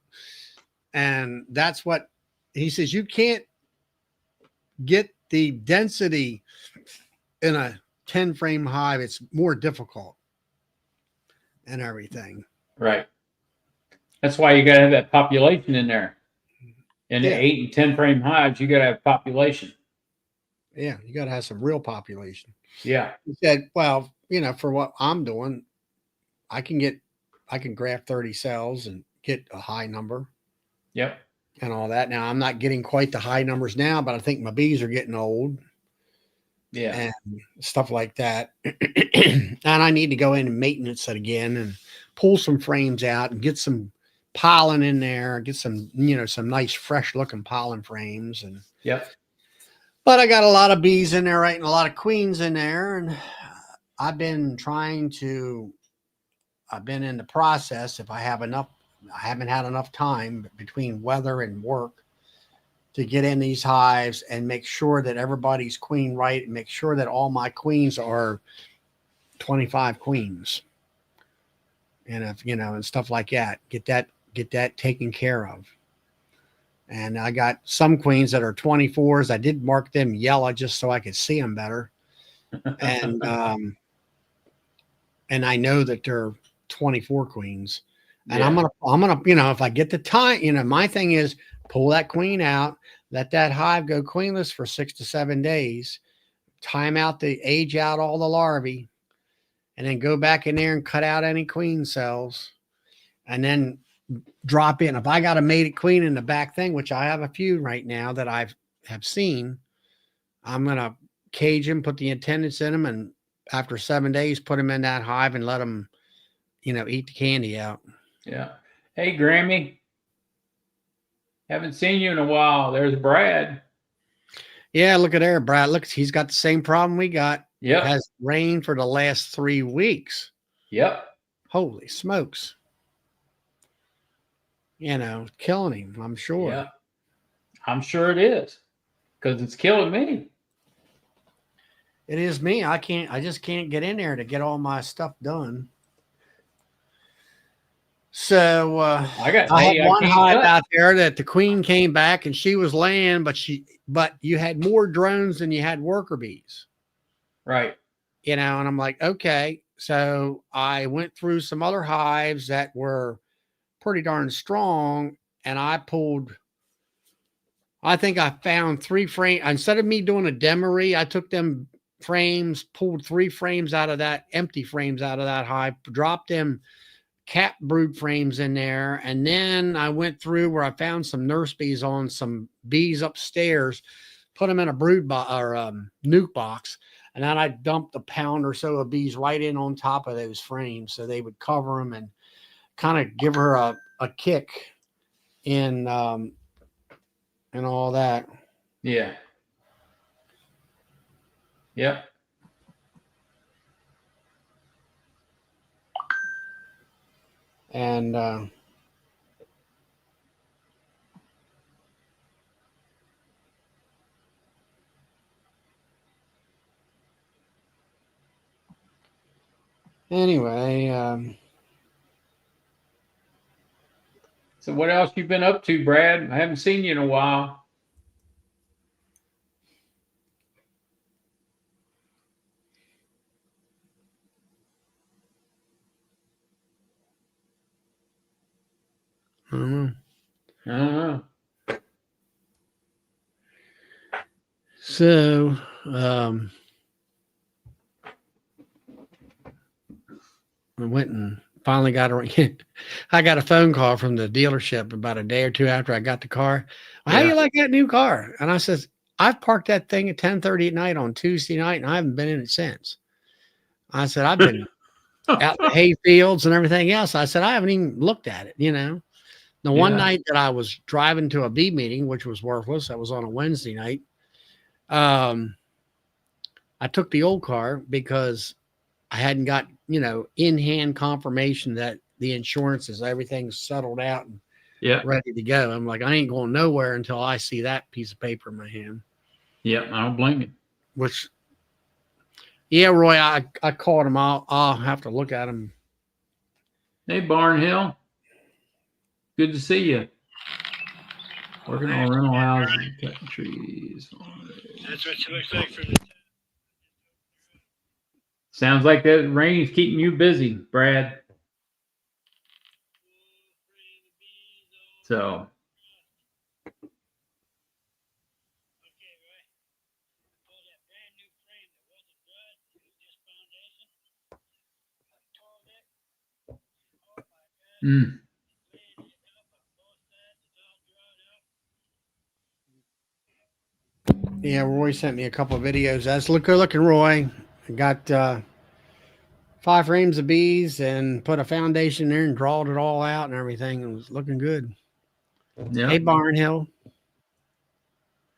S2: And that's what he says. You can't get the density in a 10 frame hive. It's more difficult and everything.
S1: right. That's why you got to have that population in there. In the
S2: Yeah.
S1: 8 and 10 frame hives, you got to have population.
S2: Yeah. You got to have some real population.
S1: Yeah,
S2: He said, well, for what I'm doing, I can graft 30 cells and get a high number
S1: yep,
S2: and all that. Now I'm not getting quite the high numbers now, but I think my bees are getting old
S1: yeah,
S2: and stuff like that. And I need to go in and maintenance it again and pull some frames out and get some pollen in there, get some, some nice fresh looking pollen frames.
S1: yep,
S2: But I got a lot of bees in there, right? And a lot of queens in there. And I've been in the process. If I have enough, I haven't had enough time between weather and work to get in these hives and make sure that everybody's queen right and make sure that all my queens are 25 queens. And if, and stuff like that, get that taken care of. And I got some queens that are 24s. I did mark them yellow just so I could see them better. And, and I know that they're 24 queens. And
S1: yeah,
S2: I'm gonna, if I get the time, my thing is pull that queen out, let that hive go queenless for 6 to 7 days, time out the age out all the larvae, and then go back in there and cut out any queen cells, and then drop in. If I got a mated queen in the back thing, which I have a few right now that have seen, I'm gonna cage them, put the attendants in them, and after 7 days, put them in that hive and let them, eat the candy out.
S1: yeah. Hey, Grammy, haven't seen you in a while. There's Brad.
S2: Yeah, look at there, Brad. Look, he's got the same problem we got.
S1: Yep,
S2: Has rained for the last 3 weeks.
S1: yep,
S2: Holy smokes. Killing him, I'm sure.
S1: yep. I'm sure it is because it's killing me.
S2: It is me. I just can't get in there to get all my stuff done. So I had one hive out there that the queen came back and she was laying, but you had more drones than you had worker bees.
S1: Right.
S2: And I'm like, okay. So I went through some other hives that were pretty darn strong, and I think I found 3 frames. Instead of me doing a demery, I took them frames, pulled 3 frames out of that, empty frames out of that hive, dropped them cap brood frames in there. And then I went through where I found some nurse bees on some bees upstairs, put them in a nuke box. And then I dumped a pound or so of bees right in on top of those frames. So they would cover them and kind of give her a kick in, and all that.
S1: Yeah. Yep.
S2: And Anyway,
S1: So what else you been up to, Brad? I haven't seen you in a while.
S2: I don't know.
S1: I don't know.
S2: So, I went and finally got a. I got a phone call from the dealership about a day or two after I got the car. Well, how do
S1: Yeah.
S2: you like that new car? And I says, I've parked that thing at 10:30 at night on Tuesday night, and I haven't been in it since. I said, I've been out in the hay fields and everything else. I said, I haven't even looked at it, you know. The one
S1: Yeah.
S2: night that I was driving to a bee meeting, which was worthless, that was on a Wednesday night. I took the old car because I hadn't got, in hand confirmation that the insurance is everything's settled out and
S1: Yeah.
S2: ready to go. I'm like, I ain't going nowhere until I see that piece of paper in my hand.
S1: Yeah. I don't blame you.
S2: Which, yeah, Roy, I called him. I'll have to look at him.
S1: Hey, Barnhill. Good to see you. Working on rental houses, cutting trees.
S3: That's what she looks like from the.
S1: Sounds like that rain's keeping you busy, Brad. So mm,
S2: Yeah, Roy sent me a couple of videos. That's good looking, Roy. I got 5 frames of bees and put a foundation there and drawed it all out and everything. It was looking good.
S1: yeah.
S2: Hey, Barnhill.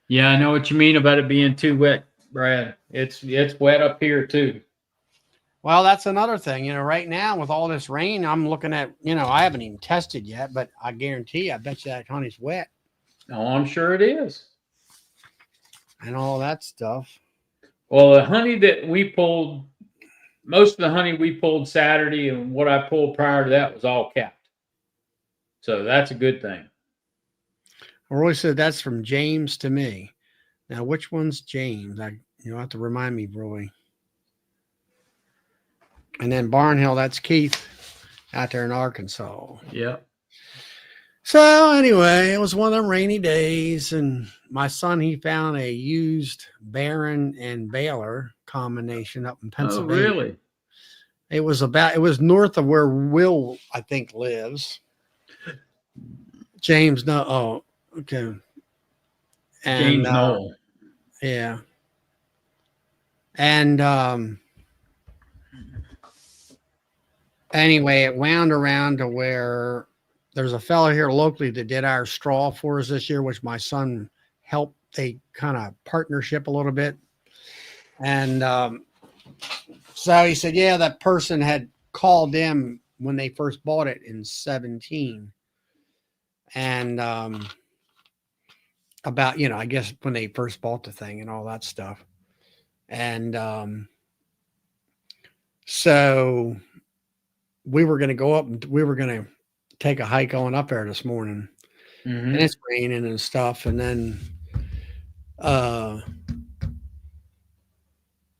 S1: Yeah, I know what you mean about it being too wet, Brad. It's wet up here too.
S2: Well, that's another thing. Right now with all this rain, I'm looking at, I haven't even tested yet, but I guarantee you, I bet you that honey's wet
S1: Oh, I'm sure it is.
S2: and all that stuff.
S1: Well, the honey that we pulled, most of the honey we pulled Saturday and what I pulled prior to that was all capped. So that's a good thing.
S2: Roy said that's from James to me. Now, which one's James? You'll have to remind me, Roy. And then Barnhill, that's Keith out there in Arkansas.
S1: Yeah.
S2: So anyway, it was one of them rainy days, and my son, he found a used Baron and Baylor combination up in
S1: Oh,
S2: Pennsylvania.
S1: really?
S2: It was north of where Will, I think, lives. James, no, oh, okay. And
S1: James Knoll.
S2: yeah. And anyway, it wound around to where there's a fellow here locally that did our straw for us this year, which my son helped. They kind of partnership a little bit. And so he said, yeah, that person had called them when they first bought it in 2017. And about, I guess when they first bought the thing and all that stuff. And so we were going to go up and we were going to take a hike on up there this morning.
S1: Mm-hmm.
S2: And it's raining and stuff. And then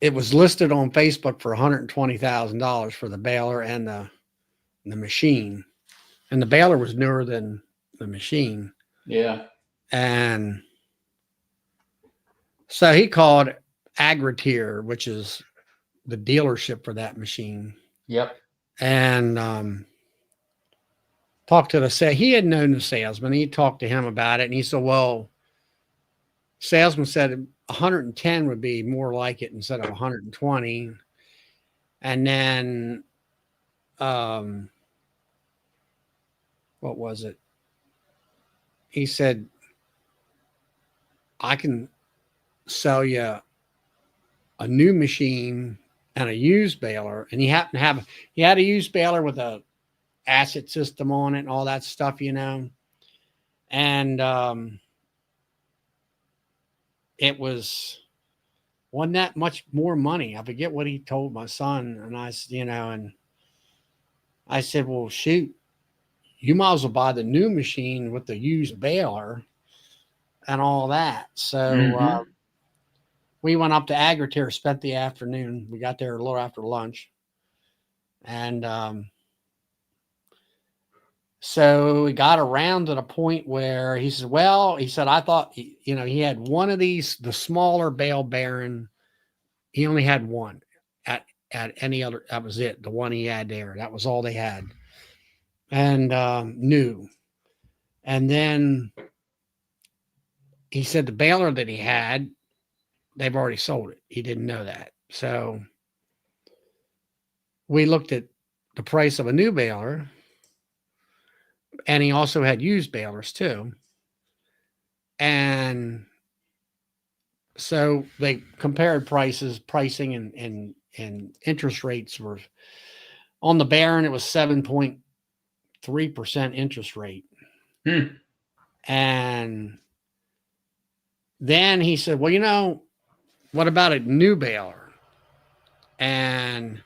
S2: it was listed on Facebook for $120,000 for the baler and the machine. And the baler was newer than the machine.
S1: Yeah.
S2: And so he called Agritier, which is the dealership for that machine.
S1: Yep.
S2: And talked to he had known the salesman. He talked to him about it, and he said, well, salesman said 110 would be more like it instead of 120. And then what was it? He said, I can sell you a new machine and a used baler. And he happened to have, he had a used baler with a asset system on it and all that stuff, And it wasn't that much more money. I forget what he told my son. And I, and I said, well, shoot, you might as well buy the new machine with the used baler and all that. So
S1: Mhm.
S2: we went up to Agri-Tier, spent the afternoon. We got there a little after lunch. And so we got around to the point where he said, well, he said, I thought, he had one of these, the smaller bale bearing. He only had one at any other. That was it. The one he had there. That was all they had. And new. And then he said the baler that he had, they've already sold it. He didn't know that. So we looked at the price of a new baler, and he also had used balers too. And so they compared pricing and interest rates were on the Baron, it was 7.3% interest rate.
S1: Hmm.
S2: And then he said, well, what about a new baler? And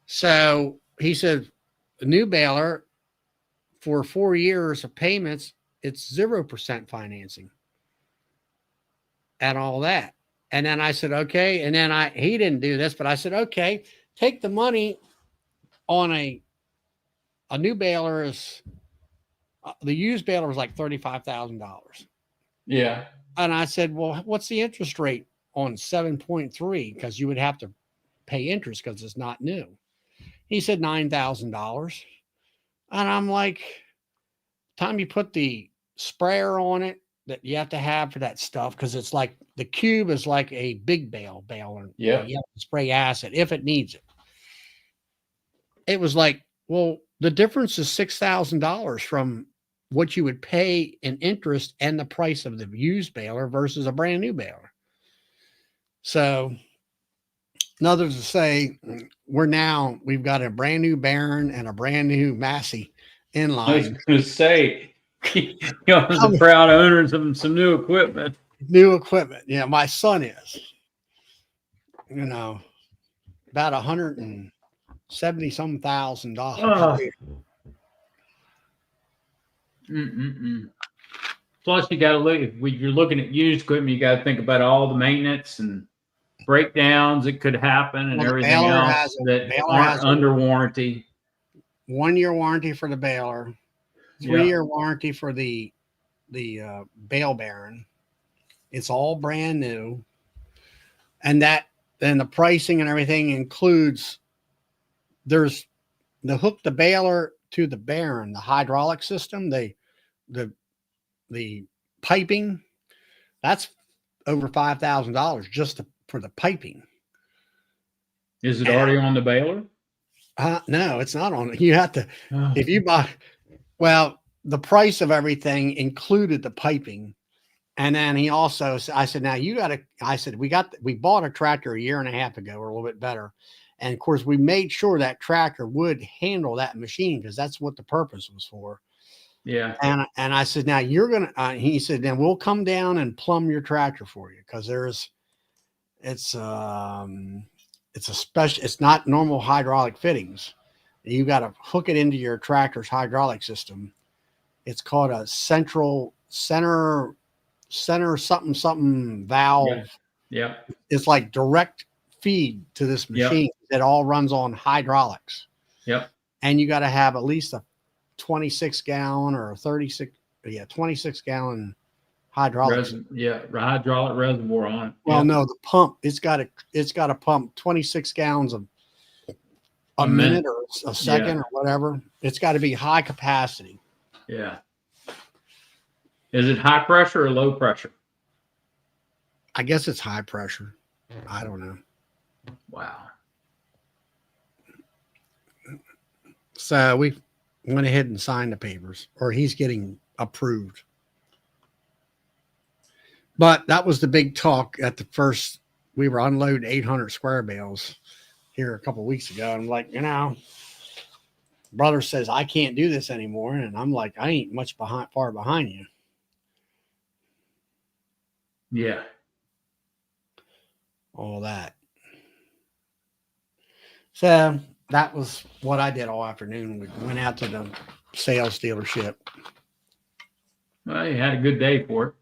S2: so he said, a new baler for 4 years of payments, it's 0% financing and all that. And then I said, okay. And then he didn't do this, but I said, okay, take the money on a new baler is the used baler was like $35,000.
S1: Yeah.
S2: And I said, well, what's the interest rate on 7.3? Because you would have to pay interest because it's not new. He said $9,000. And I'm like, time you put the sprayer on it that you have to have for that stuff, because it's like the cube is like a big baler.
S1: Yeah.
S2: You have to spray acid if it needs it. It was like, well, the difference is $6,000 from what you would pay in interest and the price of the used baler versus a brand new baler. So, others to say, we've got a brand new Baron and a brand new Massey in
S1: I was
S2: line.
S1: going to say, the proud owners of some new equipment.
S2: New equipment. Yeah, my son is, about $170 some $1,000.
S1: Mm-mm-mm. Plus, you got to look, if you're looking at used equipment, you got to think about all the maintenance and breakdowns that could happen and
S2: Well, the
S1: everything else that aren't under warranty.
S2: 1 year warranty for the baler, 3-year warranty for the bale bearing. It's all brand new, and then the pricing and everything includes there's the hook the baler to the bearing, the hydraulic system, the piping. That's over $5,000 just for the piping.
S1: Is it already on the baler?
S2: No, it's not on. You have to if you
S1: Oh.
S2: buy. Well, the price of everything included the piping. And then I said, now we bought a tractor a year and a half ago, or a little bit better. And of course, we made sure that tractor would handle that machine because that's what the purpose was for.
S1: Yeah.
S2: And I said, now he said, then we'll come down and plumb your tractor for you. Cause it's not normal hydraulic fittings. You got to hook it into your tractor's hydraulic system. It's called a center something valve.
S1: Yeah.
S2: It's like direct feed to this machine. It all runs on hydraulics.
S1: Yep.
S2: And you got to have at least a 26 gallon or 26 gallon hydraulics.
S1: Hydraulic reservoir on it.
S2: Well, no, the pump, it's got to pump 26 gallons of a minute or a second or whatever. It's got to be high capacity.
S1: Yeah. Is it high pressure or low pressure?
S2: I guess it's high pressure. I don't know.
S1: Wow.
S2: So we went ahead and signed the papers, or he's getting approved. But that was the big talk at the first. We were unloading 800 square bales here a couple of weeks ago. I'm like, brother says I can't do this anymore, and I'm like, I ain't far behind you.
S1: Yeah.
S2: All that. So that was what I did all afternoon. We went out to the sales dealership.
S1: Well, you had a good day for it.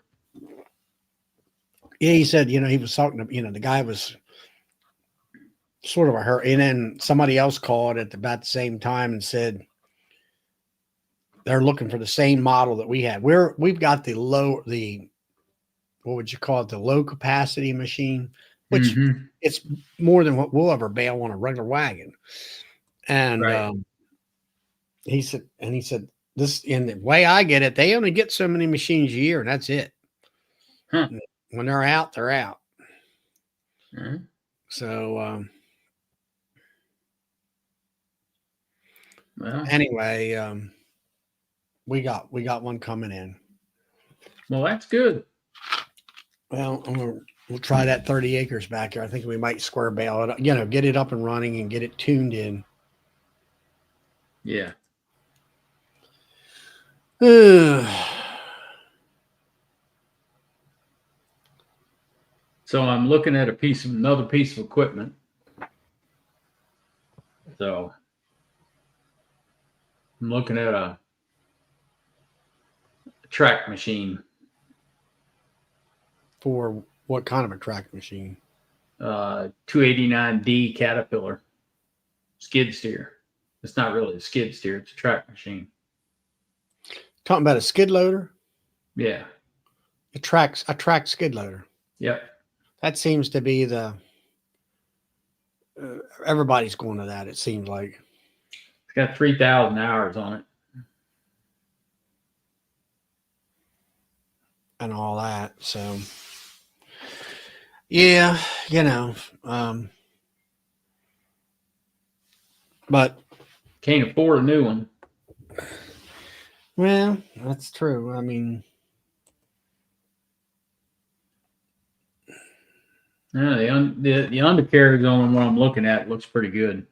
S2: Yeah, he said, he was talking to, the guy was sort of a hurt. And then somebody else called at about the same time and said they're looking for the same model that we had. We've got the what would you call it? The low capacity machine, which it's more than what we'll ever bale on a regular wagon. And
S1: Right.
S2: he said, this, in the way I get it, they only get so many machines a year, and that's it.
S1: Huh.
S2: When they're out, they're out.
S1: Mhm.
S2: So
S1: Well,
S2: anyway, we got one coming in.
S1: well, that's good.
S2: Well, we'll try that 30 acres back here. I think we might square bale it, get it up and running and get it tuned in.
S1: Yeah. So I'm looking at another piece of equipment. So I'm looking at a track machine.
S2: For what kind of a track machine?
S1: 289D Caterpillar skid steer. It's not really a skid steer; it's a track machine.
S2: Talking about a skid loader?
S1: Yeah.
S2: A track skid loader.
S1: Yep.
S2: That seems to be the everybody's going to that. It seems like
S1: It's got 3,000 hours on it.
S2: And all that. So yeah, but
S1: Can't afford a new one.
S2: well, that's true. I mean,
S1: Yeah, the undercarriage on what I'm looking at looks pretty good.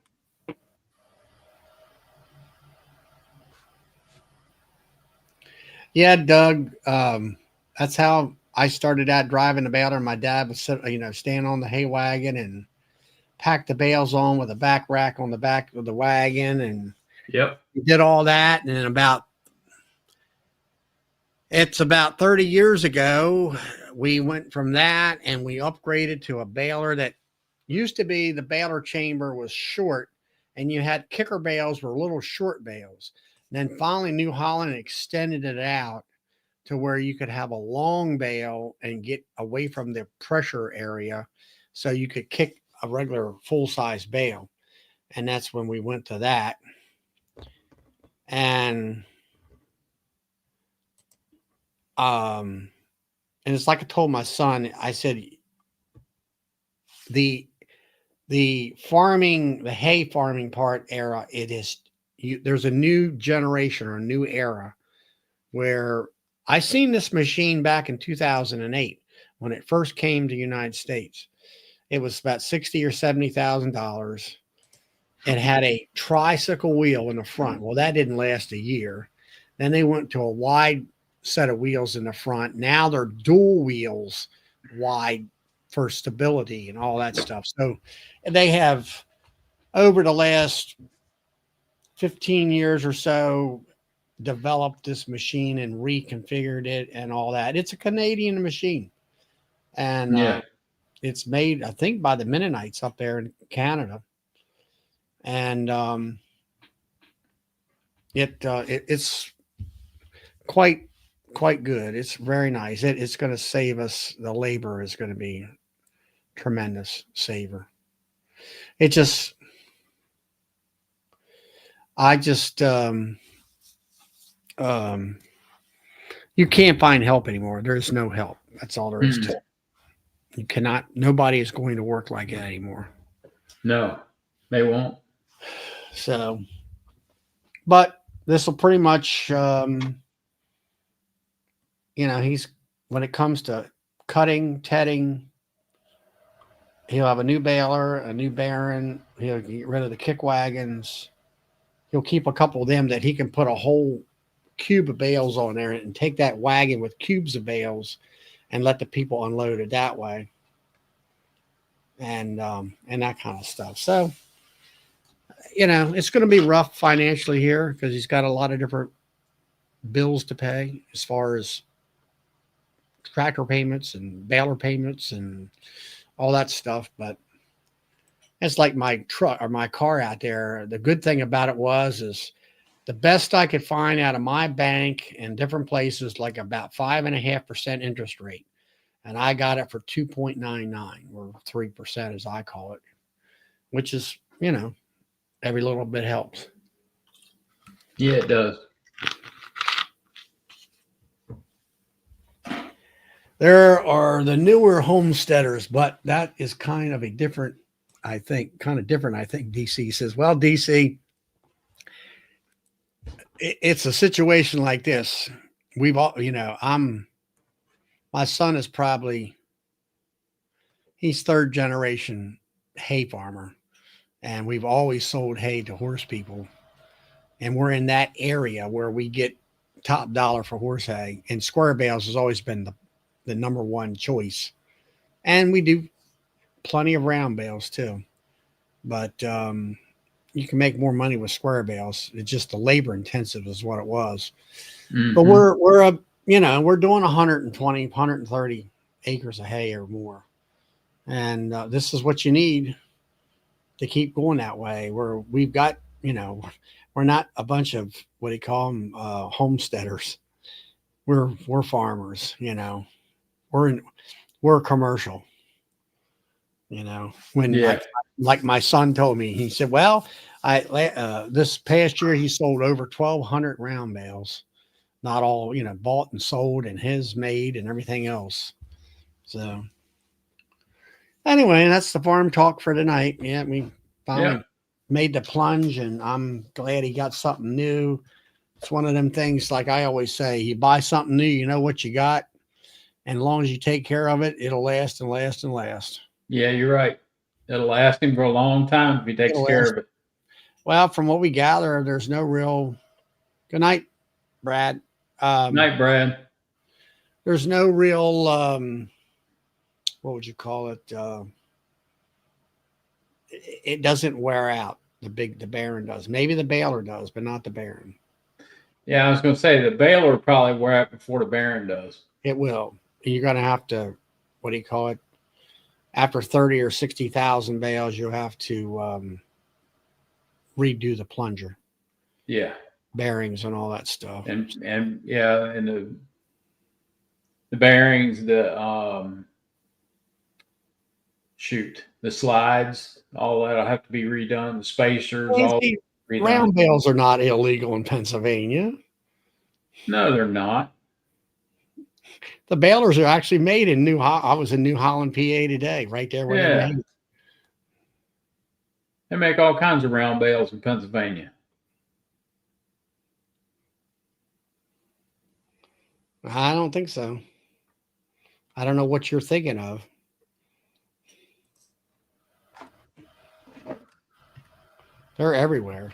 S2: yeah, Doug. That's how I started out driving the baler. My dad would stand on the hay wagon and pack the bales on with a back rack on the back of the wagon, and
S1: Yep.
S2: we did all that. And then it's about 30 years ago, we went from that and we upgraded to a baler that used to be the baler chamber was short, and you had kicker bales were little short bales. And then finally, New Holland extended it out to where you could have a long bale and get away from the pressure area, so you could kick a regular full-size bale. And that's when we went to that. And it's like I told my son, I said, the farming, the hay farming part era, there's a new generation or a new era where I seen this machine back in 2008 when it first came to the United States. It was about $60,000 or $70,000. It had a tricycle wheel in the front. Well, that didn't last a year. Then they went to a wide set of wheels in the front. Now they're dual wheels, wide for stability and all that stuff. So they have, over the last 15 years or so, developed this machine and reconfigured it and all that. It's a Canadian machine. And
S1: Yeah.
S2: it's made, I think, by the Mennonites up there in Canada. And it's quite good. It's very nice. It's going to save us. The labor is going to be tremendous saver. It just, I just, you can't find help anymore. There's no help. That's all there is to it. You cannot, nobody is going to work like that anymore.
S1: No, they won't.
S2: So, but this will pretty much, when it comes to cutting, tedding, he'll have a new baler, a new baron. He'll get rid of the kick wagons. He'll keep a couple of them that he can put a whole cube of bales on there and take that wagon with cubes of bales and let the people unload it that way. And that kind of stuff. So it's going to be rough financially here because he's got a lot of different bills to pay as far as tractor payments and baler payments and all that stuff. But it's like my truck or my car out there. The good thing about it is the best I could find out of my bank and different places, like about 5.5% interest rate. And I got it for 2.99 or 3%, as I call it, which is, every little bit helps.
S1: Yeah, it does.
S2: There are the newer homesteaders, but that is kind of different, I think, DC says, well, DC, it's a situation like this. We've all, my son is he's third generation hay farmer, and we've always sold hay to horse people. And we're in that area where we get top dollar for horse hay, and square bales has always been the number one choice. And we do plenty of round bales too, but you can make more money with square bales. It's just the labor intensive is what it was.
S1: Mm-hmm.
S2: But we're doing 120, 130 acres of hay or more, and this is what you need to keep going that way. We've got, we're not a bunch of what do you call them, homesteaders. We're farmers. We're commercial. When like my son told me, he said, well, this past year he sold over 1,200 round bales, not all, bought and sold and his made and everything else. So anyway, that's the farm talk for tonight. Yeah, we finally made the plunge, and I'm glad he got something new. It's one of them things, like I always say, you buy something new, you know what you got, and as long as you take care of it, it'll last and last and last.
S1: Yeah, you're right. It'll last him for a long time if he takes care of it.
S2: Well, from what we gather, there's no real. Good night, Brad.
S1: Night, Brad.
S2: There's no real. What would you call it? It doesn't wear out. The Baron does. Maybe the baler does, but not the Baron.
S1: Yeah, I was going to say the baler will probably wear out before the Baron does.
S2: It will. You're going to have to. What do you call it? After 30 or 60,000 bales, you'll have to redo the plunger.
S1: Yeah.
S2: Bearings and all that stuff.
S1: And the bearings, the slides, all that'll have to be redone. The spacers, all redone.
S2: Round bales are not illegal in Pennsylvania.
S1: No, they're not.
S2: The balers are actually made in I was in New Holland, PA today, right there where they're made.
S1: They make all kinds of round bales in Pennsylvania.
S2: I don't think so. I don't know what you're thinking of. They're everywhere.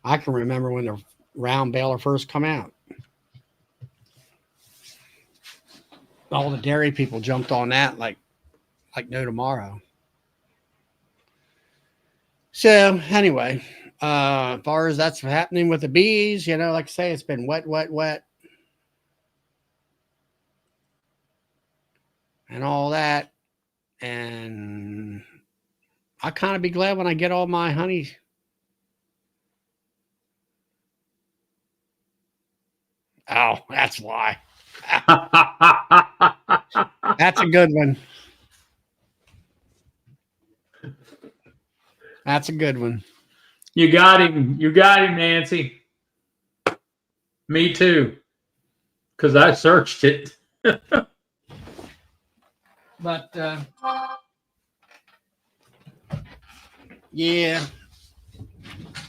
S2: I can remember when the round baler first come out. All the dairy people jumped on that like no tomorrow. So anyway, as far as that's happening with the bees, like I say, it's been wet, and all that. And I kind of be glad when I get all my honey. Oh, that's why. That's a good one. That's a good one.
S1: You got him. You got him, Nancy. Me too. Because I searched it.
S2: But yeah.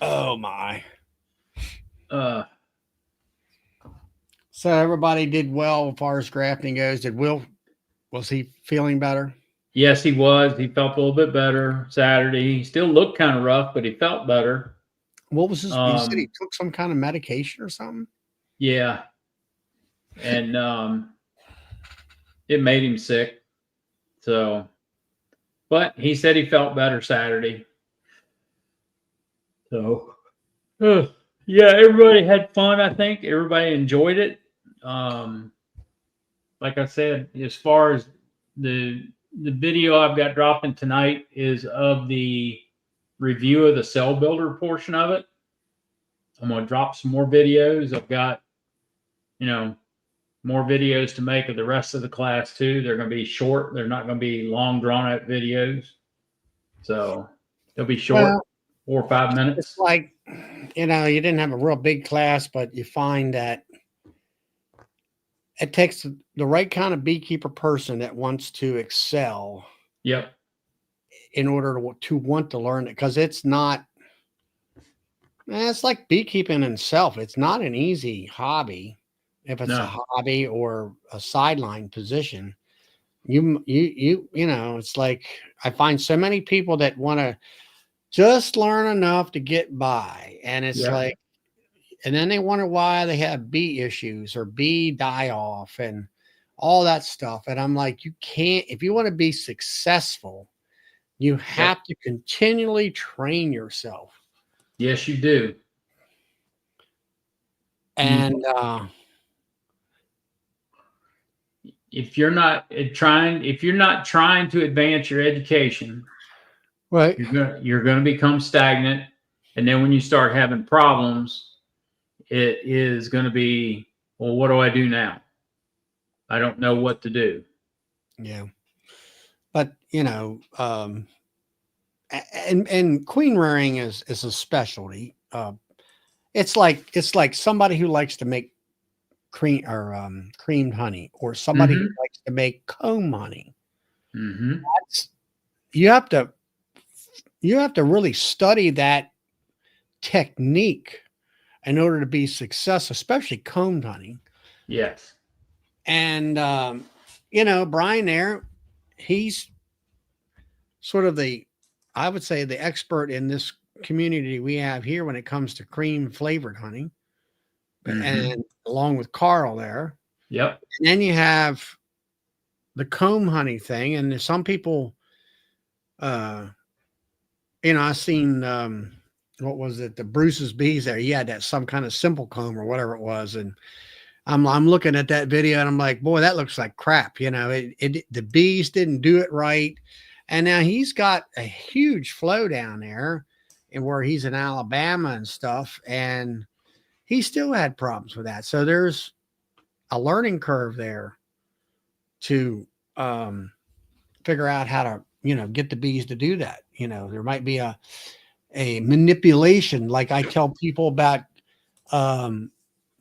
S2: Oh my. So everybody did well as far as grafting goes. Was he feeling better?
S1: Yes, he was. He felt a little bit better Saturday. He still looked kind of rough, but he felt better.
S2: What was his? He said he took some kind of medication or something.
S1: Yeah, and it made him sick. So, but he said he felt better Saturday. So, yeah, everybody had fun. I think everybody enjoyed it. Um, like I said, as far as the the video I've got dropping tonight is of the review of the cell builder portion of it. I'm going to drop some more videos. I've got, you know, more videos to make of the rest of the class too. They're going to be short. They're not going to be long drawn out videos. So they'll be short,
S2: Well,
S1: 4 or 5
S2: it's
S1: minutes.
S2: like, you didn't have a real big class, but you find that it takes the right kind of beekeeper person that wants to excel
S1: Yep.
S2: in order to want to learn it, because it's not, it's like beekeeping in itself. It's not an easy hobby. If it's a
S1: No.
S2: hobby or a sideline position, it's like I find so many people that want to just learn enough to get by, and it's
S1: Yep.
S2: like, and then they wonder why they have bee issues or bee die off and all that stuff. And I'm like, you can't, if you want to be successful, you have to continually train yourself.
S1: Yes, you do.
S2: And
S1: If you're not trying to advance your education,
S2: right.
S1: you're going to become stagnant, and then when you start having problems, it is going to be, well, what do I do now? I don't know what to do.
S2: Yeah. But and queen rearing is a specialty. It's like somebody who likes to make creamed honey, or somebody who likes to make comb honey.
S1: Mm-hmm.
S2: You have to really study that technique in order to be successful, especially combed honey.
S1: Yes.
S2: And Brian there, he's sort of I would say the expert in this community we have here when it comes to cream flavored honey. And along with Carl there.
S1: Yep.
S2: And then you have the comb honey thing. And there's some people, I've seen, what was it? The Bruce's Bees there. He had that some kind of simple comb or whatever it was. And I'm looking at that video and I'm like, boy, that looks like crap. The bees didn't do it right. And now he's got a huge flow down there and where he's in Alabama and stuff. And he still had problems with that. So there's a learning curve there to figure out how to, get the bees to do that. There might be a manipulation. Like I tell people about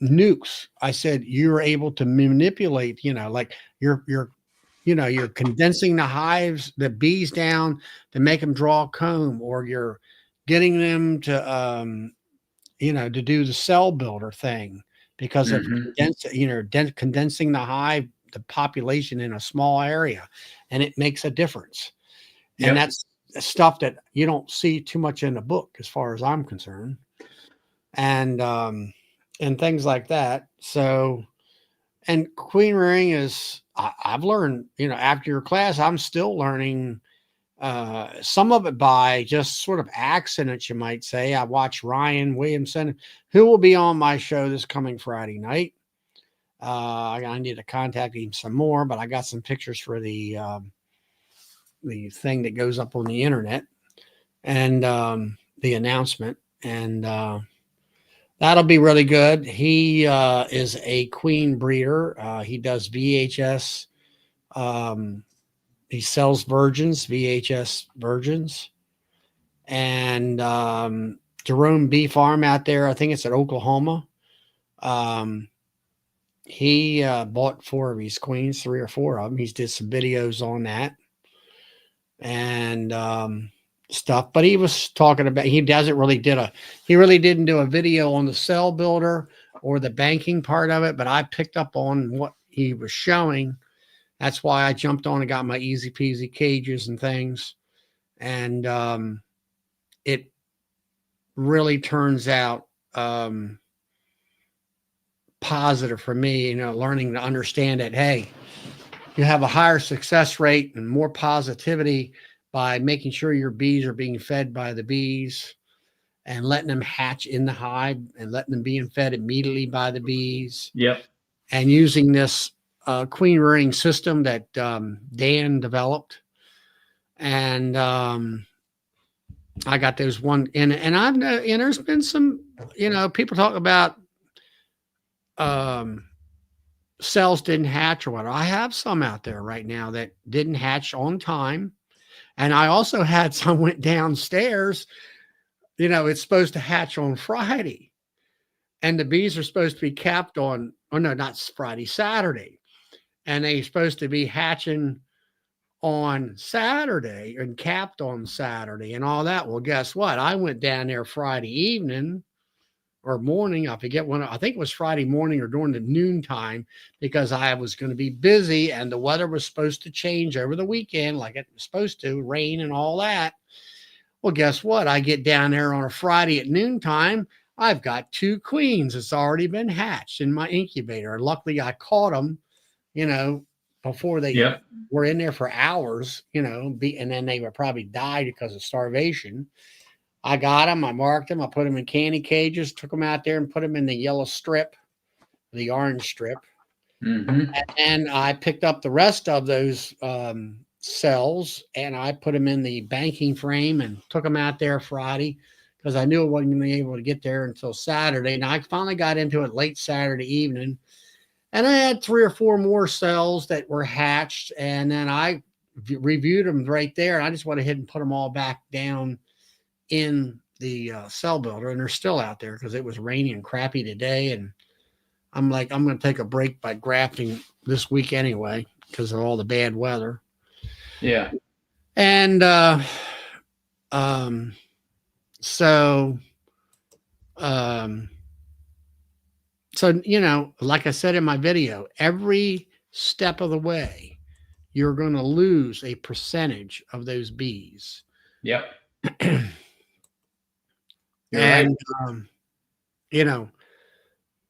S2: nukes. I said, you're able to manipulate, like you're condensing the hives, the bees down to make them draw comb, or you're getting them to, to do the cell builder thing because of condensing the hive, the population in a small area, and it makes a difference. Yep. And that's stuff that you don't see too much in the book, as far as I'm concerned, and things like that. So, and queen rearing is, I've learned, after your class, I'm still learning some of it by just sort of accident, you might say. I watch Ryan Williamson, who will be on my show this coming Friday night. I need to contact him some more, but I got some pictures for the thing that goes up on the internet, and the announcement, and that'll be really good. He is a queen breeder. He does VHS. He sells VHS virgins, and Jerome Bee Farm out there, I think it's at Oklahoma. He bought 4 of these queens, 3 or 4 of them. He's did some videos on that and stuff. But he was talking about, he really didn't do a video on the cell builder or the banking part of it, but I picked up on what he was showing. That's why I jumped on and got my easy peasy cages and things. And it really turns out positive for me, learning to understand that, hey, you have a higher success rate and more positivity by making sure your bees are being fed by the bees. and letting them hatch in the hive and letting them being fed immediately by the bees,
S1: Yep.
S2: and using this queen rearing system that Dan developed. And I got those one, and I've know, and there's been some, people talk about cells didn't hatch or whatever. I have some out there right now that didn't hatch on time. And I also had some went downstairs. It's supposed to hatch on Friday. And the bees are supposed to be capped on, oh no, not Friday, Saturday. And they're supposed to be hatching on Saturday and capped on Saturday and all that. Well, guess what? I went down there Friday evening or morning. I forget when. I think it was Friday morning or during the noon time, because I was going to be busy and the weather was supposed to change over the weekend like it was supposed to, rain and all that. Well, guess what? I get down there on a Friday at noontime. I've got 2 queens that's already been hatched in my incubator. And luckily I caught them, before they were in there for hours, and then they would probably die because of starvation. I got them, I marked them, I put them in candy cages, took them out there and put them in the yellow strip, the orange strip.
S1: Mm-hmm.
S2: And I picked up the rest of those cells and I put them in the banking frame and took them out there Friday, because I knew I wasn't going to be able to get there until Saturday. And I finally got into it late Saturday evening. And I had 3 or 4 more cells that were hatched. And then I reviewed them right there. And I just went ahead and put them all back down in the cell builder. And they're still out there because it was rainy and crappy today. And I'm like, I'm going to take a break by grafting this week anyway because of all the bad weather.
S1: Yeah.
S2: And So, like I said in my video, every step of the way, you're going to lose a percentage of those bees.
S1: Yep.
S2: And,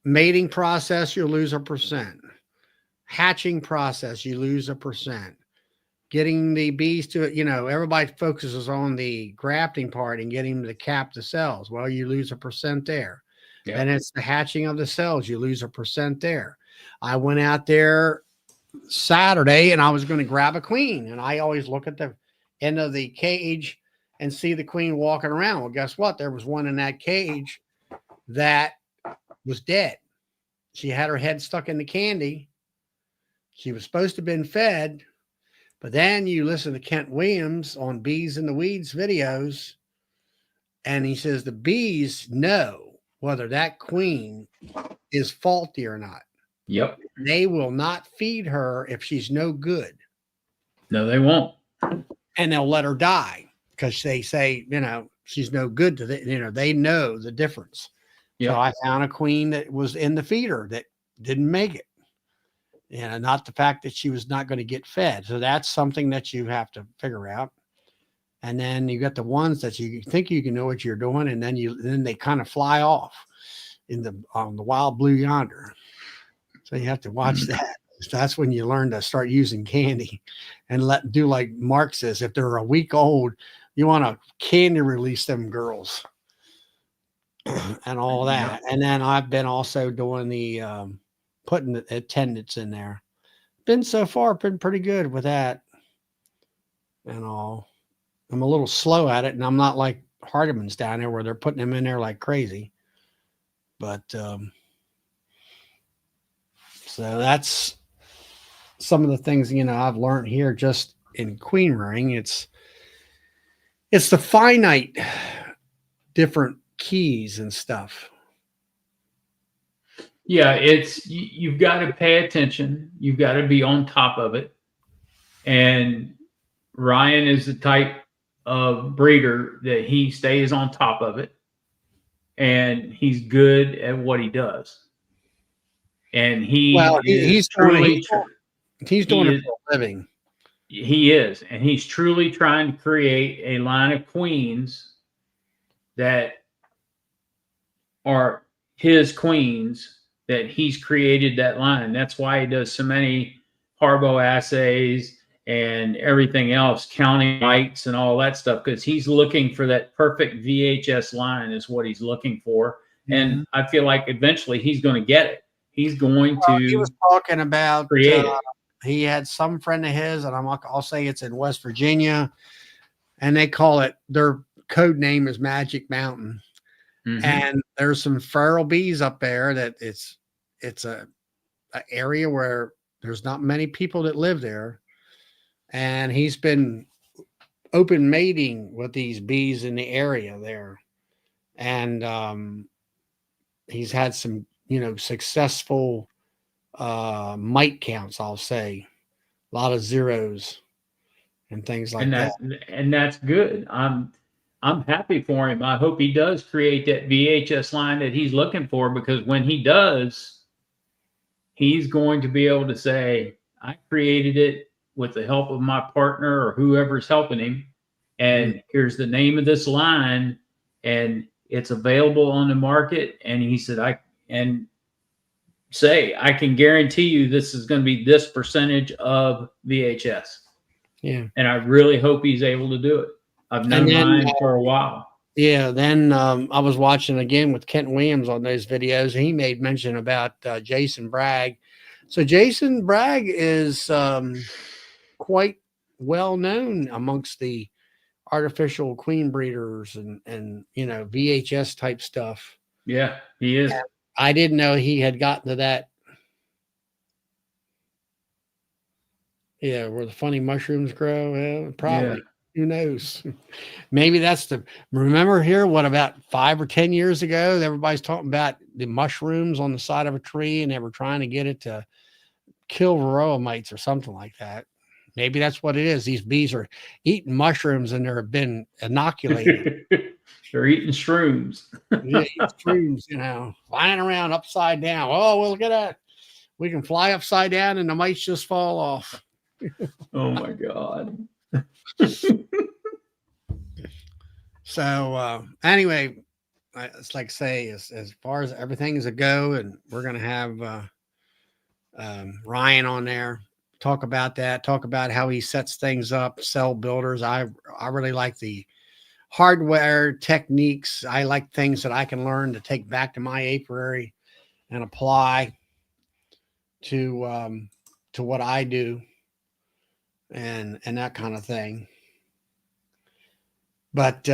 S2: mating process, you lose 1%. Hatching process, you lose 1%. Getting the bees to it, everybody focuses on the grafting part and getting them to cap the cells. Well, you lose 1% there. Yep. And it's the hatching of the cells. You lose 1% there. I went out there Saturday and I was going to grab a queen. And I always look at the end of the cage and see the queen walking around. Well, guess what? There was one in that cage that was dead. She had her head stuck in the candy. She was supposed to have been fed. But then you listen to Kent Williams on Bees in the Weeds videos, and he says the bees know whether that queen is faulty or not.
S1: Yep.
S2: They will not feed her if she's no good.
S1: No, they won't.
S2: And they'll let her die because they say, she's no good to the, they know the difference. Yep. So I found a queen that was in the feeder that didn't make it. Not the fact that she was not going to get fed. So that's something that you have to figure out. And then you got the ones that you think you can know what you're doing, and then they kind of fly off on the wild blue yonder. So you have to watch that. That's when you learn to start using candy and do like Mark says. If they're a week old, you want to candy release them girls and all that. And then I've been also doing the putting the attendants in there. Been so far, been pretty good with that and all. I'm a little slow at it, and I'm not like Hardiman's down there where they're putting them in there like crazy. But so that's some of the things I've learned here just in queen rearing. It's the finite different keys and stuff.
S1: Yeah, you've got to pay attention. You've got to be on top of it. And Ryan is the type of breeder that he stays on top of it. And he's good at what he does. And he's doing it for
S2: a living.
S1: He is. And he's truly trying to create a line of queens that are his queens, that he's created that line. That's why he does so many parvo assays and everything else, counting lights and all that stuff, because he's looking for that perfect VHS line is what he's looking for. And I feel like eventually he's going to get it. He's going
S2: Well, he was
S1: to
S2: talking about
S1: create it.
S2: he had some friend of his, and I'll say it's in West Virginia, and they call it, their code name is Magic Mountain.
S1: Mhm.
S2: And there's some feral bees up there that it's a area where there's not many people that live there. And he's been open mating with these bees in the area there. And he's had some, successful mite counts, I'll say. A lot of zeros and things like that.
S1: And that's good. I'm happy for him. I hope he does create that VHS line that he's looking for, because when he does, he's going to be able to say, I created it with the help of my partner or whoever's helping him. And here's the name of this line, and it's available on the market. And he said, I can guarantee you this is going to be this percentage of VHS.
S2: Yeah.
S1: And I really hope he's able to do it. I've known mine for a while.
S2: Yeah. Then I was watching again with Kent Williams on those videos. He made mention about Jason Bragg. So Jason Bragg is quite well known amongst the artificial queen breeders and VHS type stuff.
S1: Yeah, he is.
S2: And I didn't know he had gotten to that. Yeah, where the funny mushrooms grow. Well, probably. Yeah. Who knows? Maybe that's remember here, what, about 5 or 10 years ago, everybody's talking about the mushrooms on the side of a tree, and they were trying to get it to kill varroa mites or something like that. Maybe that's what it is. These bees are eating mushrooms and they've been inoculated.
S1: They're eating shrooms.
S2: Yeah, shrooms, flying around upside down. Oh, well, look at that. We can fly upside down and the mites just fall off.
S1: Oh my God.
S2: So anyway, it's like say as far as everything is a go, and we're gonna have Ryan on there, talk about that, talk about how he sets things up, cell builders. I really like the hardware techniques. I like things that I can learn to take back to my apiary and apply to what I do and that kind of thing. But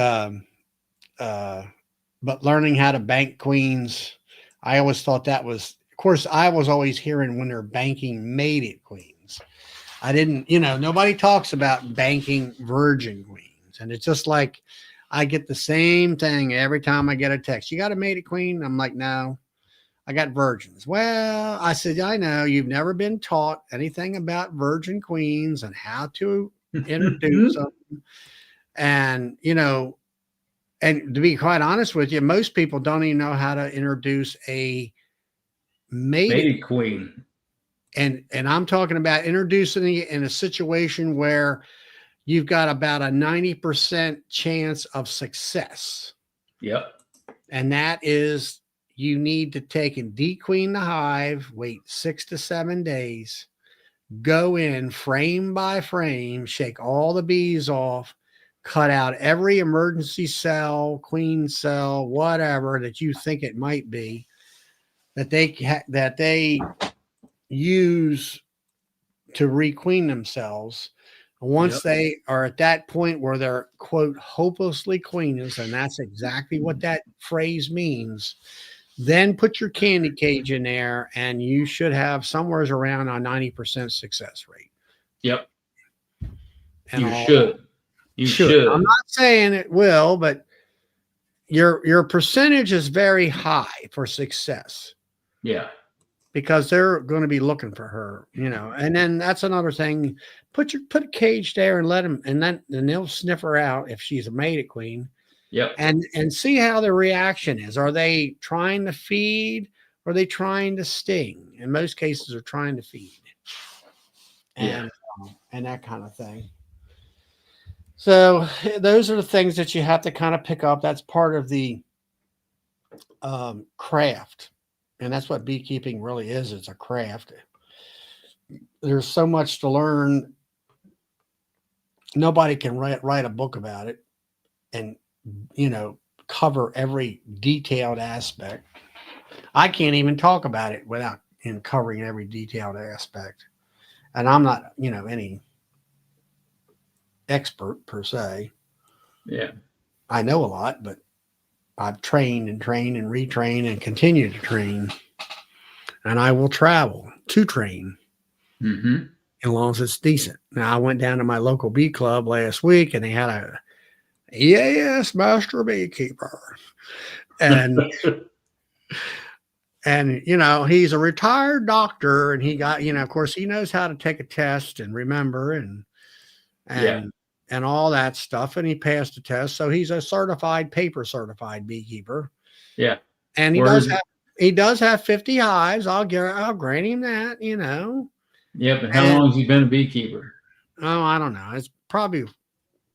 S2: learning how to bank queens, I always thought that was, of course, I was always hearing when they're banking mated queens. I didn't, nobody talks about banking virgin queens. And it's just like, I get the same thing every time I get a text. You got a mated queen? I'm like, no, I got virgins. Well, I said, I know you've never been taught anything about virgin queens and how to introduce them. And, and to be quite honest with you, most people don't even know how to introduce a mated
S1: queen.
S2: And I'm talking about introducing it in a situation where you've got about a 90% chance of success.
S1: Yep.
S2: And that is, you need to take and dequeen the hive, wait 6 to 7 days, go in frame by frame, shake all the bees off, cut out every emergency cell, queen cell, whatever that you think it might be, that they use to requeen themselves. Once they are at that point where they're, quote, hopelessly queenless, and that's exactly what that phrase means, then put your candy cage in there and you should have somewhere around a 90% success rate.
S1: Yep.
S2: And
S1: you should.
S2: I'm not saying it will, but your percentage is very high for success.
S1: Yeah.
S2: Because they're going to be looking for her, and then that's another thing. Put a cage there and let them, and they'll sniff her out if she's a mated queen.
S1: Yep.
S2: And see how the reaction is. Are they trying to feed? Or are they trying to sting? In most cases, they're trying to feed. And that kind of thing. So those are the things that you have to kind of pick up. That's part of the craft. And that's what beekeeping really is. It's a craft. There's so much to learn nobody can write a book about it and, cover every detailed aspect. I can't even talk about it without covering every detailed aspect. And I'm not, any expert per se.
S1: Yeah.
S2: I know a lot, but I've trained and trained and retrained and continue to train. And I will travel to train
S1: Mm-hmm.
S2: as long as it's decent. Now, I went down to my local bee club last week and they had a EAS master beekeeper. And he's a retired doctor and he got, of course he knows how to take a test and remember and
S1: Yeah.
S2: and all that stuff. And he passed the test. So he's a paper certified beekeeper.
S1: Yeah.
S2: And he does have 50 hives. I'll grant him that,
S1: Yeah. But how long has he been a beekeeper?
S2: Oh, I don't know.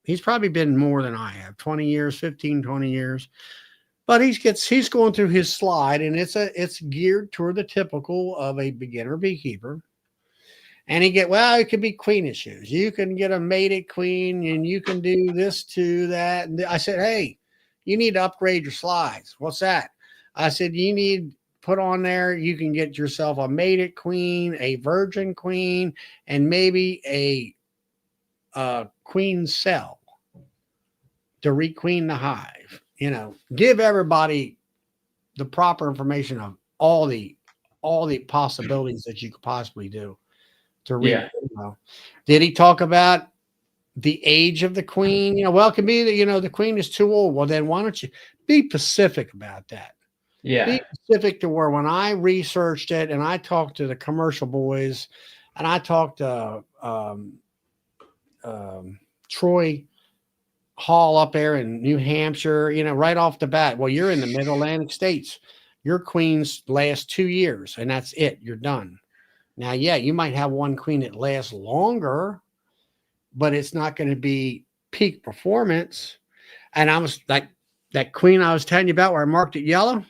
S2: He's probably been more than I have, 20 years, 15, 20 years. But he's going through his slide and it's geared toward the typical of a beginner beekeeper. And it could be queen issues. You can get a mated queen and you can do this to that. And I said, hey, you need to upgrade your slides. What's that? I said, you need put on there. You can get yourself a mated queen, a virgin queen, and maybe a queen cell to requeen the hive. Give everybody the proper information of all the possibilities that you could possibly do to read.
S1: Yeah.
S2: Did he talk about the age of the queen? Well, it can be that, the queen is too old. Well, then why don't you be specific about that?
S1: Yeah.
S2: Be specific to where when I researched it and I talked to the commercial boys and I talked to Troy Hall up there in New Hampshire, right off the bat. Well, you're in the Mid Atlantic states. Your queens last 2 years and that's it. You're done. Now, yeah, you might have one queen that lasts longer, but it's not going to be peak performance. And I was like that queen I was telling you about where I marked it yellow.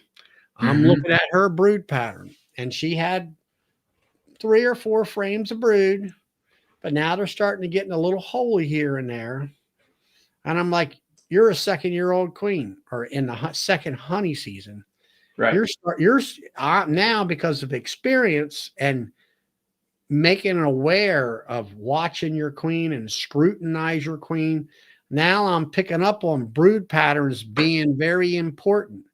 S2: I'm looking at her brood pattern and she had 3 or 4 frames of brood, but now they're starting to get in a little holy here and there. And I'm like, you're a 2nd-year-old queen or in the second honey season.
S1: Right.
S2: You're now because of experience and making aware of watching your queen and scrutinize your queen. Now I'm picking up on brood patterns being very important.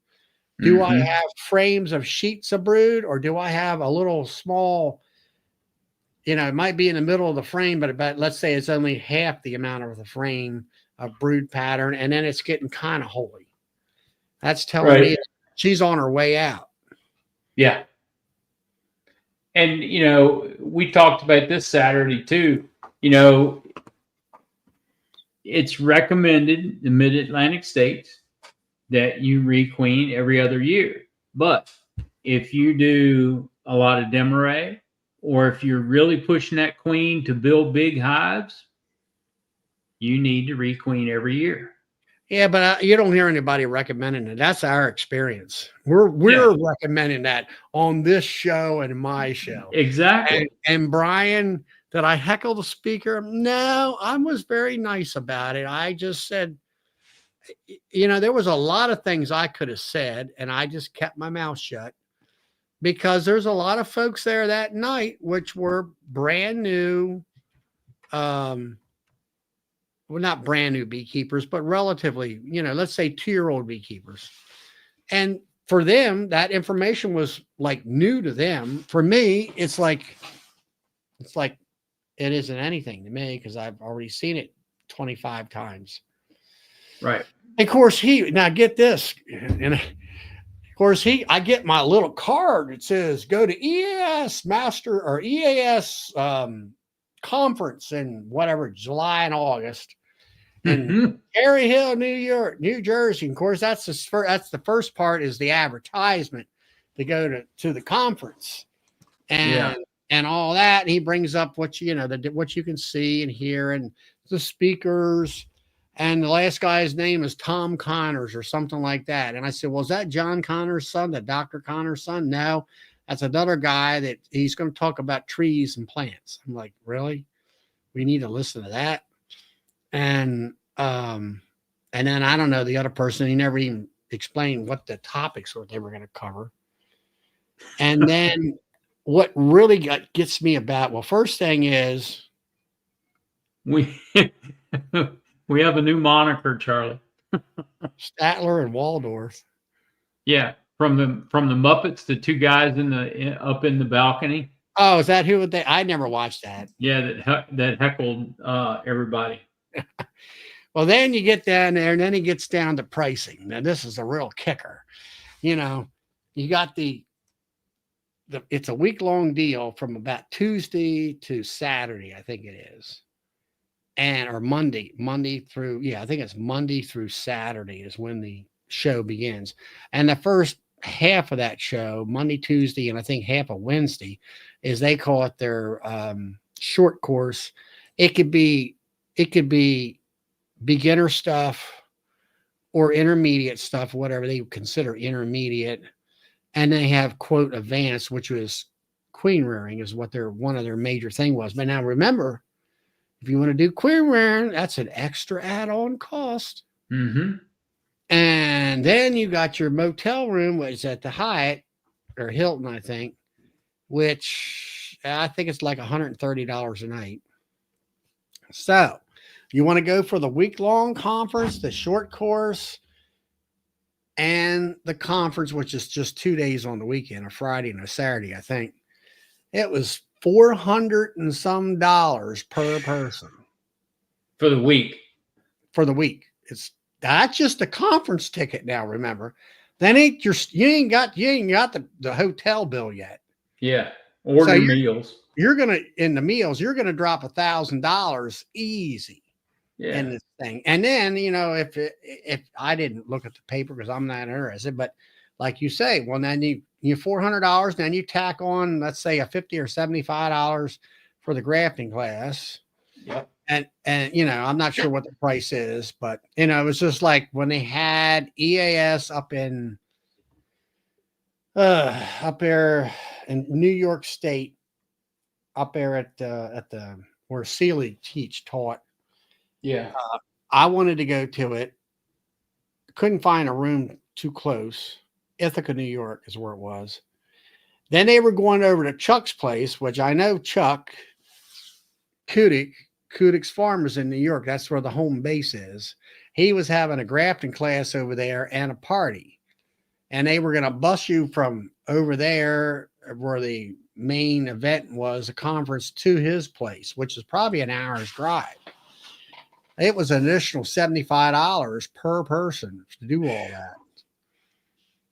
S2: Do I have frames of sheets of brood or do I have a little small, it might be in the middle of the frame, but let's say it's only half the amount of the frame of brood pattern. And then it's getting kind of holy. That's telling me she's on her way out.
S1: Yeah. And, we talked about this Saturday too. It's recommended in the Mid-Atlantic states that you requeen every other year. But if you do a lot of demarray, or if you're really pushing that queen to build big hives, you need to requeen every year.
S2: Yeah, but you don't hear anybody recommending it. That's our experience. We're recommending that on this show and my show.
S1: Exactly.
S2: And Brian, did I heckle the speaker? No, I was very nice about it. I just said, there was a lot of things I could have said, and I just kept my mouth shut because there's a lot of folks there that night, which were brand new, well, not brand new beekeepers, but relatively, let's say 2-year-old beekeepers. And for them, that information was like new to them. For me, it's like it isn't anything to me because I've already seen it 25 times.
S1: Right.
S2: Of course, now get this. And of course, I get my little card. It says, go to EAS master or EAS conference in whatever, July and August. And Cherry Hill, New Jersey. And of course, that's the first part is the advertisement to go to the conference and all that. And he brings up what what you can see and hear and the speakers. And the last guy's name is Tom Connors or something like that. And I said, well, is that John Connors' son, the Dr. Connors' son? No, that's another guy that he's going to talk about trees and plants. I'm like, really? We need to listen to that? And then I don't know the other person. He never even explained what the topics were they were going to cover. And then what really gets me about, well, first thing is
S1: We we have a new moniker, Charlie.
S2: Statler and Waldorf.
S1: Yeah, from the Muppets, the two guys up in the balcony.
S2: Oh, is that who they? I never watched that.
S1: Yeah, that heckled everybody.
S2: Well, then you get down there, and then he gets down to pricing. Now, this is a real kicker. You know, you got it's a week-long deal from about Tuesday to Saturday, I think it is. Or Monday through, I think it's Monday through Saturday is when the show begins. And the first half of that show, Monday, Tuesday, and I think half of Wednesday, is they call it their short course. It could be beginner stuff or intermediate stuff, whatever they consider intermediate. And they have, quote, advanced, which was queen rearing is what one of their major thing was. But now remember, if you want to do queen rearing, that's an extra add-on cost.
S1: Mm-hmm.
S2: And then you got your motel room, which is at the Hyatt or Hilton, I think, which I think it's like $130 a night. So you want to go for the week-long conference, the short course, and the conference, which is just 2 days on the weekend, a Friday and a Saturday, I think. It was $400 and some per person
S1: For the week.
S2: For the week. That's just a conference ticket now, remember. Then you ain't got the hotel bill yet.
S1: Yeah. Or the meals.
S2: You're gonna in the meals, you're gonna drop $1,000 easy in this thing. And then if I didn't look at the paper because I'm not interested, but like you say, well, then you $400, then you tack on, let's say, a $50 or $75 for the grafting class.
S1: Yep.
S2: And I'm not sure what the price is, but it was just like when they had EAS up there in New York State, up there at the where Sealy taught.
S1: Yeah.
S2: I wanted to go to it. Couldn't find a room too close. Ithaca, New York is where it was. Then they were going over to Chuck's place, which I know Chuck Kudik's Farmers in New York. That's where the home base is. He was having a grafting class over there and a party. And they were going to bus you from over there where the main event was, a conference, to his place, which is probably an hour's drive. It was an additional $75 per person to do all that.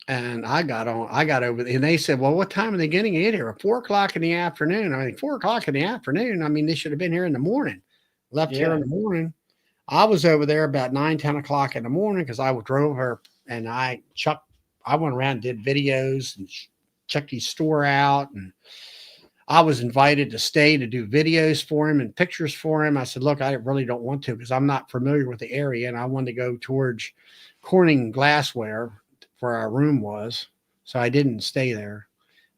S2: And I got over there, and they said, well, what time are they getting in here? 4 o'clock in the afternoon. I mean, 4 o'clock in the afternoon. I mean, they should have been here in the morning. Left here in the morning. I was over there about 9, 10 o'clock in the morning because I drove her, and I went around and did videos and checked his store out. And I was invited to stay to do videos for him and pictures for him. I said, look, I really don't want to because I'm not familiar with the area, and I wanted to go towards Corning Glassware where our room was. So I didn't stay there,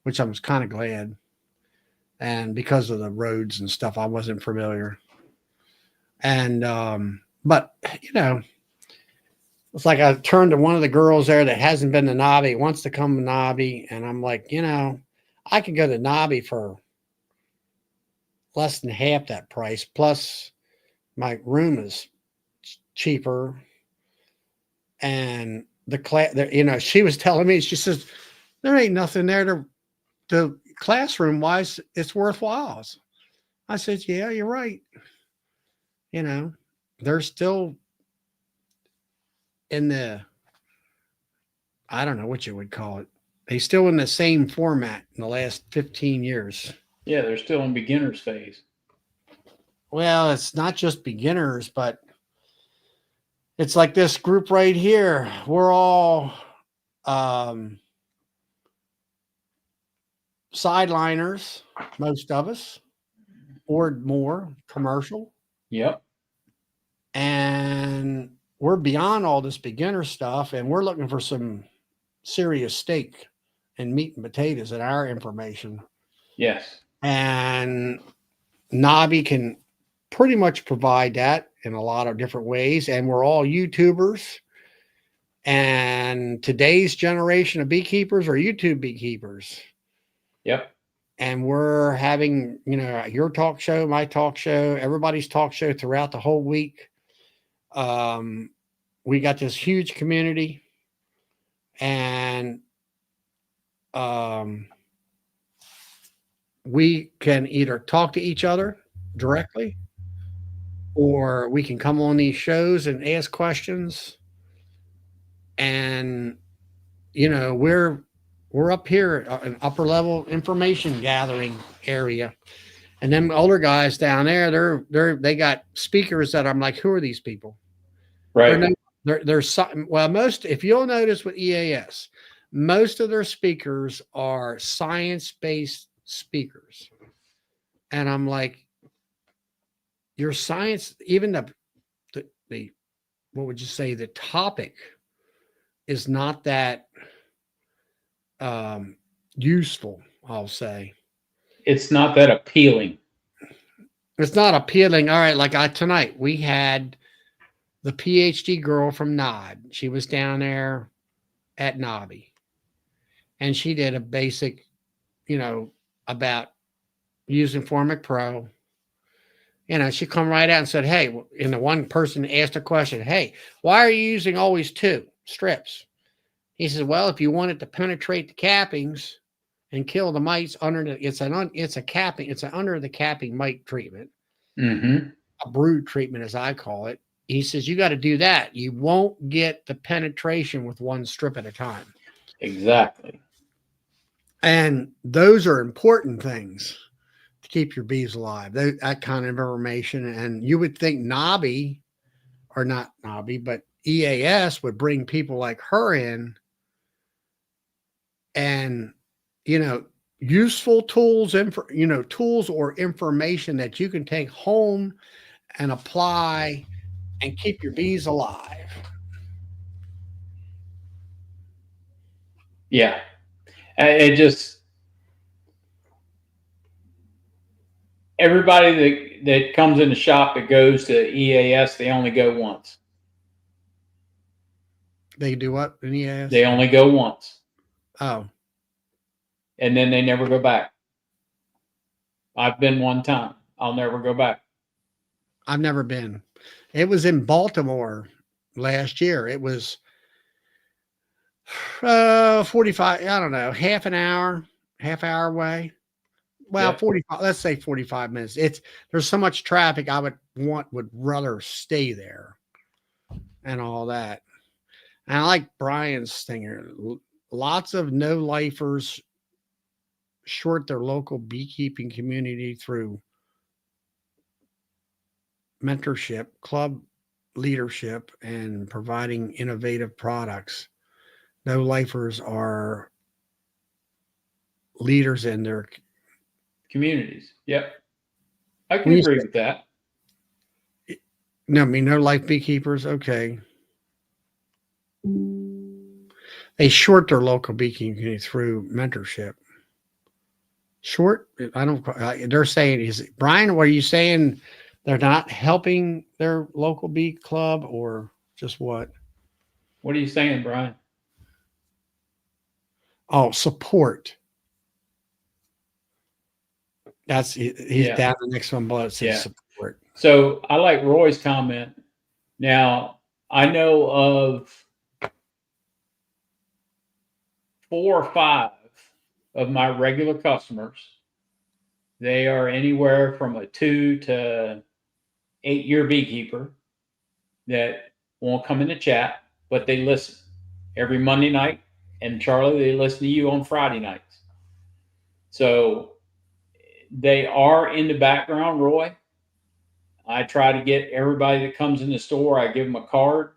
S2: which I was kind of glad. And because of the roads and stuff, I wasn't familiar. And, but it's like I turned to one of the girls there that hasn't been to Nobby, wants to come to Nobby. And I'm like, I could go to Nobby for less than half that price. Plus my room is cheaper. And the class, she was telling me, she says, there ain't nothing there to classroom wise. It's worthwhile. I said, yeah, you're right. They're still in I don't know what you would call it. They're still in the same format in the last 15 years.
S1: Yeah, they're still in beginner's phase.
S2: Well, it's not just beginners, but it's like this group right here. We're all sideliners, most of us, or more commercial.
S1: Yep.
S2: And we're beyond all this beginner stuff, and we're looking for some serious steak and meat and potatoes in our information.
S1: Yes.
S2: And Nobby can pretty much provide that. in a lot of different ways, and we're all YouTubers. And today's generation of beekeepers are YouTube beekeepers.
S1: Yep.
S2: And we're having, your talk show, my talk show, everybody's talk show throughout the whole week. We got this huge community, and we can either talk to each other directly, or we can come on these shows and ask questions. And we're up here an upper level information gathering area, and then older guys down there, they got speakers that I'm like, who are these people?
S1: Right.
S2: There's something. Well, if you'll notice with EAS, most of their speakers are science-based speakers, and I'm like, your science, even the what would you say, the topic is not that useful, I'll say.
S1: It's not that appealing.
S2: It's not appealing. All right, like tonight we had the PhD girl from NOD. She was down there at Nobby, and she did a basic, about using Formic Pro. She come right out and said, hey, and the one person asked a question, hey, why are you using always 2 strips? He says, well, if you want it to penetrate the cappings and kill the mites under it's an under the capping mite treatment, a brood treatment, as I call it. He says, you got to do that. You won't get the penetration with 1 strip at a time.
S1: Exactly.
S2: And those are important things to keep your bees alive. That kind of information. And you would think Nobby, or not Nobby, but EAS would bring people like her in, and useful tools, tools or information that you can take home and apply and keep your bees alive.
S1: Yeah. It just, everybody that comes in the shop that goes to EAS, they only go once.
S2: They do what in EAS?
S1: They only go once.
S2: Oh.
S1: And then they never go back. I've been one time. I'll never go back.
S2: I've never been. It was in Baltimore last year. It was 45, I don't know, half hour away. Well,
S1: Yeah.
S2: 45, let's say 45 minutes. There's so much traffic, I would rather stay there and all that. And I like Brian's thing here. Lots of no-lifers short their local beekeeping community through mentorship, club leadership, and providing innovative products. No-lifers are leaders in their
S1: communities. Yep. I can agree with that.
S2: No-life beekeepers. Okay. They short their local beekeeping community through mentorship. Short? They're saying, Brian, what are you saying? They're not helping their local bee club, or just what?
S1: What are you saying, Brian?
S2: Oh, support. He's down the next one below. It says support.
S1: So I like Roy's comment. Now, I know of 4 or 5 of my regular customers. They are anywhere from a 2 to 8 year beekeeper that won't come in the chat, but they listen every Monday night. And Charlie, they listen to you on Friday nights. So they are in the background, Roy. I try to get everybody that comes in the store, I give them a card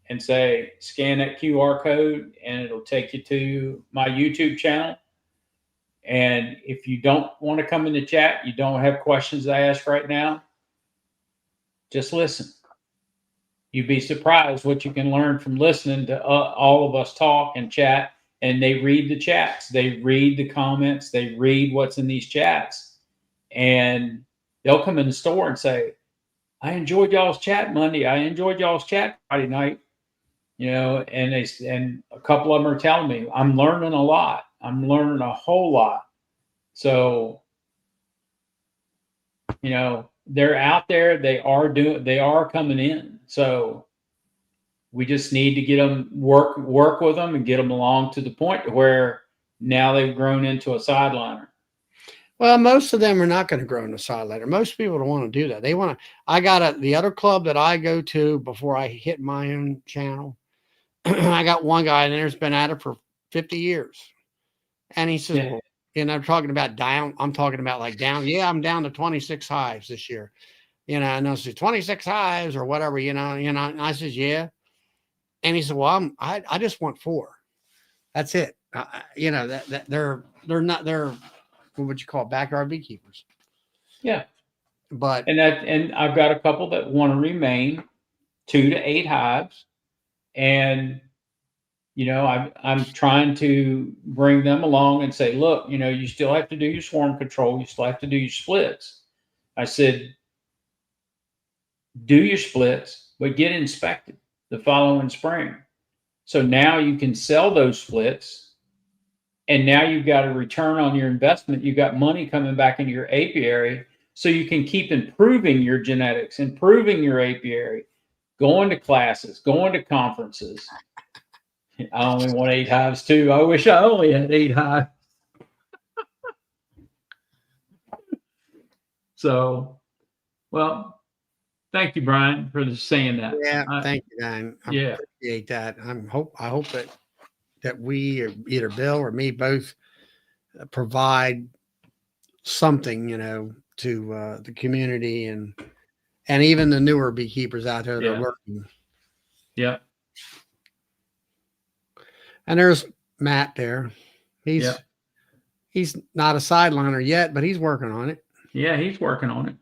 S1: and say, scan that QR code and it'll take you to my YouTube channel. And if you don't want to come in the chat, you don't have questions to ask right now, just listen. You'd be surprised what you can learn from listening to all of us talk and chat. And they read the chats, they read the comments, they read what's in these chats. And they'll come in the store and say, I enjoyed y'all's chat Monday. I enjoyed y'all's chat Friday night. And a couple of them are telling me I'm learning a lot. I'm learning a whole lot. So, they're out there. They are coming in. So we just need to get them work with them and get them along to the point where now they've grown into a sideliner.
S2: Well, most of them are not going to grow in a sideliner. Most people don't want to do that. They want to. I got the other club that I go to before I hit my own channel. I got one guy in there's been at it for 50 years. And he says, well, talking about down. I'm talking about like down. Yeah, I'm down to 26 hives this year. And I said 26 hives or whatever, and I says, yeah. And he said, well, I just want 4. That's it. That they're what would you call it, backyard beekeepers?
S1: Yeah.
S2: But
S1: and I've got a couple that want to remain 2 to 8 hives, and I'm trying to bring them along and say, look, you still have to do your swarm control, you still have to do your splits. I said, do your splits, but get inspected the following spring. So now you can sell those splits, and now you've got a return on your investment. You've got money coming back into your apiary, so you can keep improving your genetics, improving your apiary, going to classes, going to conferences. I only want 8 hives too. I wish I only had 8 hives. So, well, thank you, Brian, for saying that.
S2: Yeah, thank you, Dan. I appreciate that. I hope that we, or either Bill or me, both provide something, to the community and even the newer beekeepers out there that are working.
S1: Yeah.
S2: And there's Matt there. He's not a sideliner yet, but he's working on it.
S1: Yeah, he's working on it.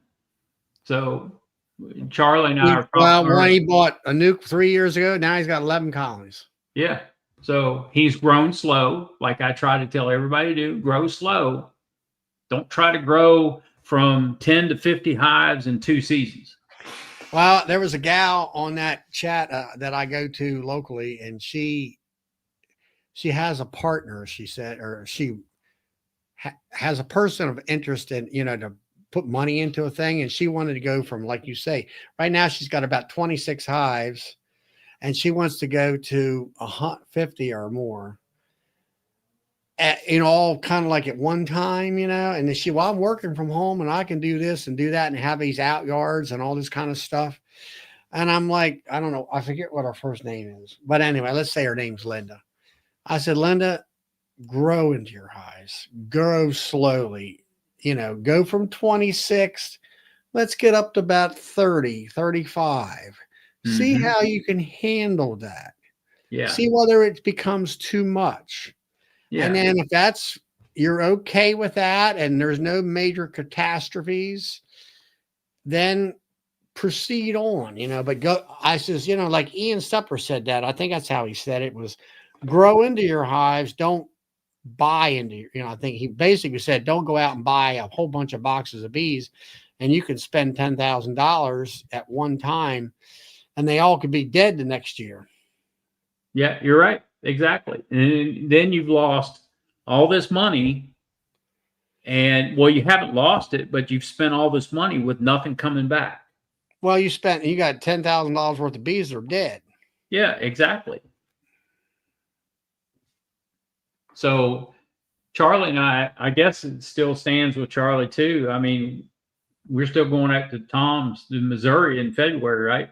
S1: So Charlie and I are
S2: when he bought a nuke 3 years ago, now he's got 11 colonies.
S1: Yeah. So he's grown slow, like I try to tell everybody to do. Grow slow. Don't try to grow from 10 to 50 hives in 2 seasons.
S2: Well, there was a gal on that chat that I go to locally, and she has a partner, she said, or she has a person of interest in, to put money into a thing. And she wanted to go from, like you say, right now she's got about 26 hives, and she wants to go to 50 or more, all kind of like at one time, and then I'm working from home and I can do this and do that and have these out yards and all this kind of stuff. And I'm like, I don't know, I forget what her first name is, but anyway, let's say her name's Linda. I said, Linda, grow into your highs, grow slowly, go from 26, let's get up to about 30, 35. Mm-hmm. See how you can handle that.
S1: Yeah.
S2: See whether it becomes too much. Yeah. And then if you're okay with that and there's no major catastrophes, then proceed on, but go. I says, like Ian Stepper said that. I think that's how he said it, was grow into your hives. Don't buy into your, I think he basically said, don't go out and buy a whole bunch of boxes of bees and you can spend $10,000 at one time and they all could be dead the next year.
S1: Yeah, you're right. Exactly. And then you've lost all this money, and you haven't lost it, but you've spent all this money with nothing coming back.
S2: Well, you got $10,000 worth of bees that are dead.
S1: Yeah, exactly. So Charlie and I guess it still stands with Charlie too. I mean, we're still going out to Tom's in Missouri in February, right?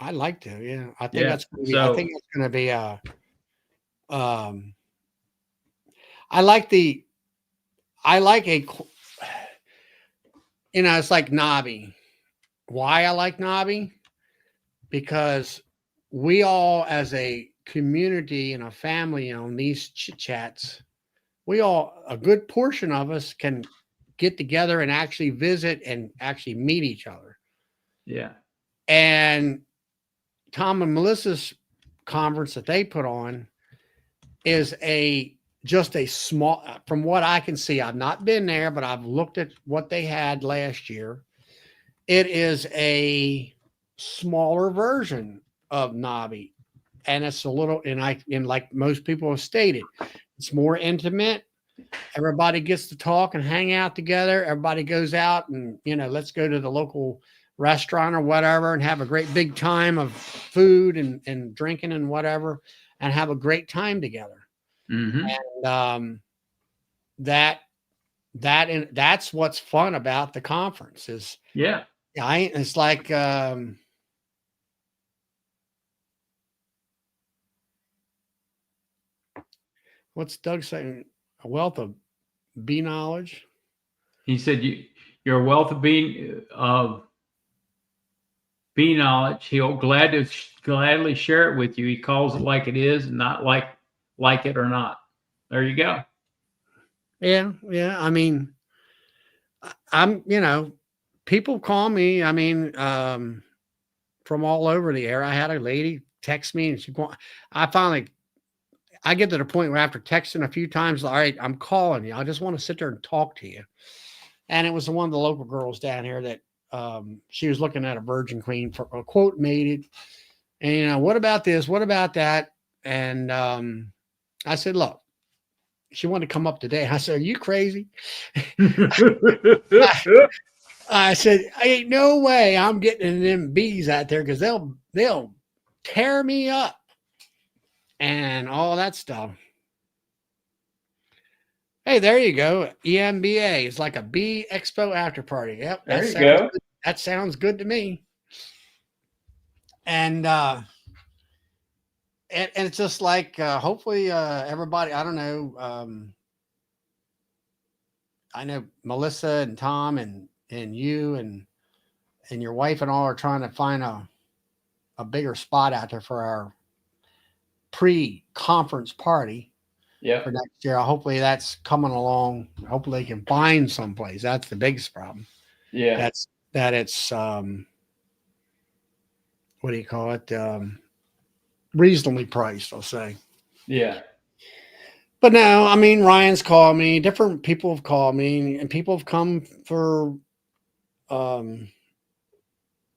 S2: I'd like to, yeah. I think that's going to be, I think it's going to be it's like Nobby. Why I like Nobby? Because we all, as a community and a family on these chats, a good portion of us can get together and actually visit and actually meet each other.
S1: Yeah.
S2: And Tom and Melissa's conference that they put on is just a small, from what I can see, I've not been there, but I've looked at what they had last year. It is a smaller version of Nobby, and it's a little, and like most people have stated, it's more intimate. Everybody gets to talk and hang out together. Everybody goes out and, let's go to the local restaurant or whatever and have a great big time of food and drinking and whatever, and have a great time together. And that's what's fun about the conference is, it's like, what's Doug saying? A wealth of bee knowledge.
S1: He said you're a wealth of bee knowledge. He'll gladly share it with you. He calls it like it is, and not like it or not. There you go.
S2: Yeah. I mean, I'm, people call me. I mean, from all over the air. I had a lady text me, and I get to the point where after texting a few times, all right, I'm calling you. I just want to sit there and talk to you. And it was one of the local girls down here that she was looking at a virgin queen for a quote mated. And, what about this? What about that? And I said, look, she wanted to come up today. I said, are you crazy? I said, ain't no way I'm getting them bees out there because they'll tear me up and all that stuff. Hey, there you go. EMBA. It's like a bee expo after party. Yep.
S1: There you go.
S2: That sounds good to me. And it's just like, hopefully everybody, I don't know. I know Melissa and Tom and you and your wife and all are trying to find a bigger spot out there for our pre-conference party.
S1: Yeah.
S2: For next year. Hopefully that's coming along. Hopefully they can find someplace. That's the biggest problem.
S1: Yeah.
S2: That it's what do you call it? Reasonably priced, I'll say.
S1: Yeah.
S2: But no, I mean, Ryan's called me. Different people have called me, and people have come for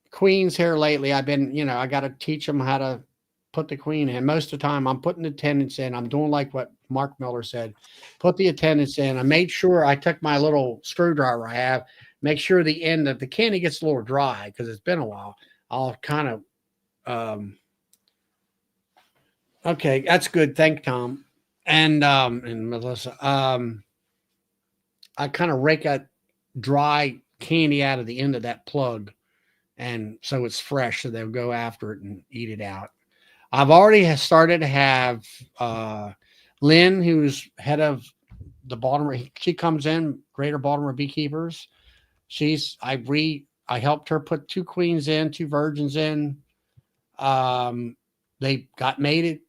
S2: queens here lately. I've been, I got to teach them how to put the queen in. Most of the time I'm putting attendance in. I'm doing like what Mark Miller said, put the attendance in. I made sure I took my little screwdriver I have, make sure the end of the candy gets a little dry because it's been a while. I'll kind of, okay, that's good. Thank Tom. And Melissa, I kind of rake that dry candy out of the end of that plug. And so it's fresh. So they'll go after it and eat it out. I've already started to have Lynn, who's head of the Baltimore. She comes in, Greater Baltimore Beekeepers. I helped her put 2 queens in, 2 virgins in. They got mated.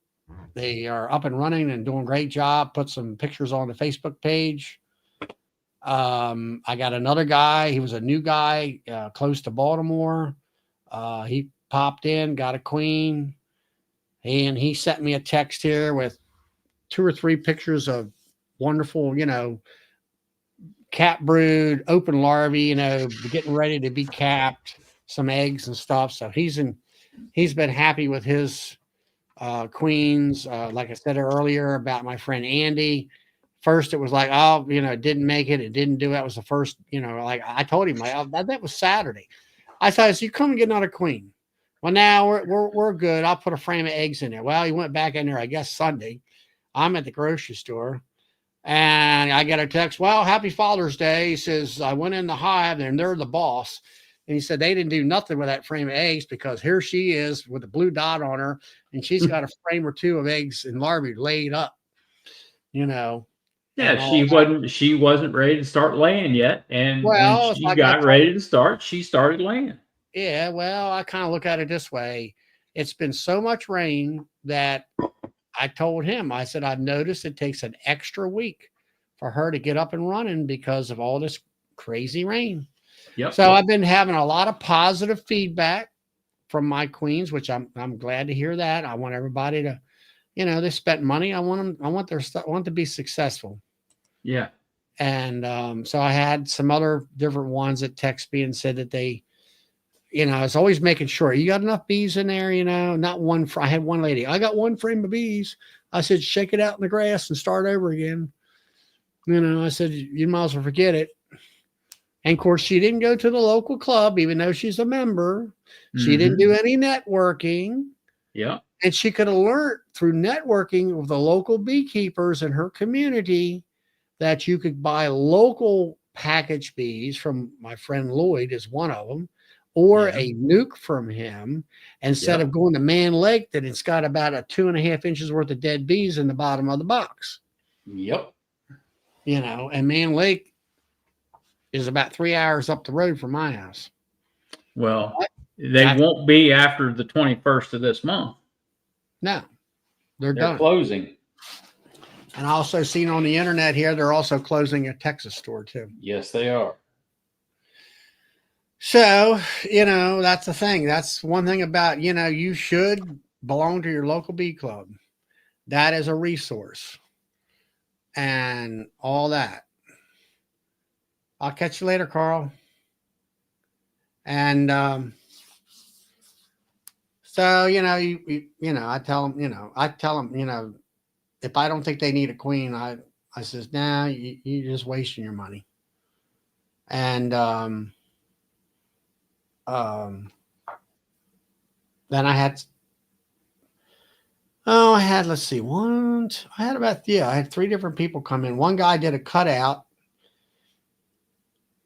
S2: They are up and running and doing a great job. Put some pictures on the Facebook page. I got another guy. He was a new guy close to Baltimore. He popped in, got a queen. And he sent me a text here with 2 or 3 pictures of wonderful, cat brood, open larvae, getting ready to be capped, some eggs and stuff. So he's been happy with his queens. Like I said earlier about my friend Andy. First, it was like, oh, it didn't make it. It didn't do it. That was the first, like I told him, that was Saturday. I said, you come and get another queen. Well, now we're good. I'll put a frame of eggs in there. Well, he went back in there, I guess, Sunday. I'm at the grocery store, and I get a text. Well, happy Father's Day. He says, I went in the hive, and they're the boss. And he said they didn't do nothing with that frame of eggs because here she is with a blue dot on her, and she's got a frame or 2 of eggs and larvae laid up.
S1: Yeah, she wasn't ready to start laying yet, and when she got ready to start, she started laying.
S2: Yeah, well, I kind of look at it this way. It's been so much rain that I told him, I said, I've noticed it takes an extra week for her to get up and running because of all this crazy rain.
S1: Yep.
S2: So I've been having a lot of positive feedback from my queens, which I'm glad to hear that. I want everybody to, they spent money. I want to be successful.
S1: Yeah.
S2: And so I had some other different ones that text me and said that they I was always making sure you got enough bees in there, not one. I had one lady, I got one frame of bees. I said, shake it out in the grass and start over again. I said, you might as well forget it. And of course, she didn't go to the local club, even though she's a member. She didn't do any networking.
S1: Yeah.
S2: And she could have learned through networking with the local beekeepers in her community that you could buy local package bees from my friend Lloyd is one of them, or a nuke from him, instead of going to Man Lake that it's got about a 2.5 inches worth of dead bees in the bottom of the box.
S1: Yep.
S2: And Man Lake is about 3 hours up the road from my house.
S1: Well, they won't be after the 21st of this month.
S2: No, they're done.
S1: Closing.
S2: And I also seen on the internet here, they're also closing a Texas store too.
S1: Yes, they are.
S2: So, that's the thing. That's one thing about, you should belong to your local bee club. That is a resource and all that. I'll catch you later, Carl. And, so, I tell them, if I don't think they need a queen, I says, nah, you're just wasting your money. And, then I had, let's see, I had 3 different people come in. One guy did a cutout,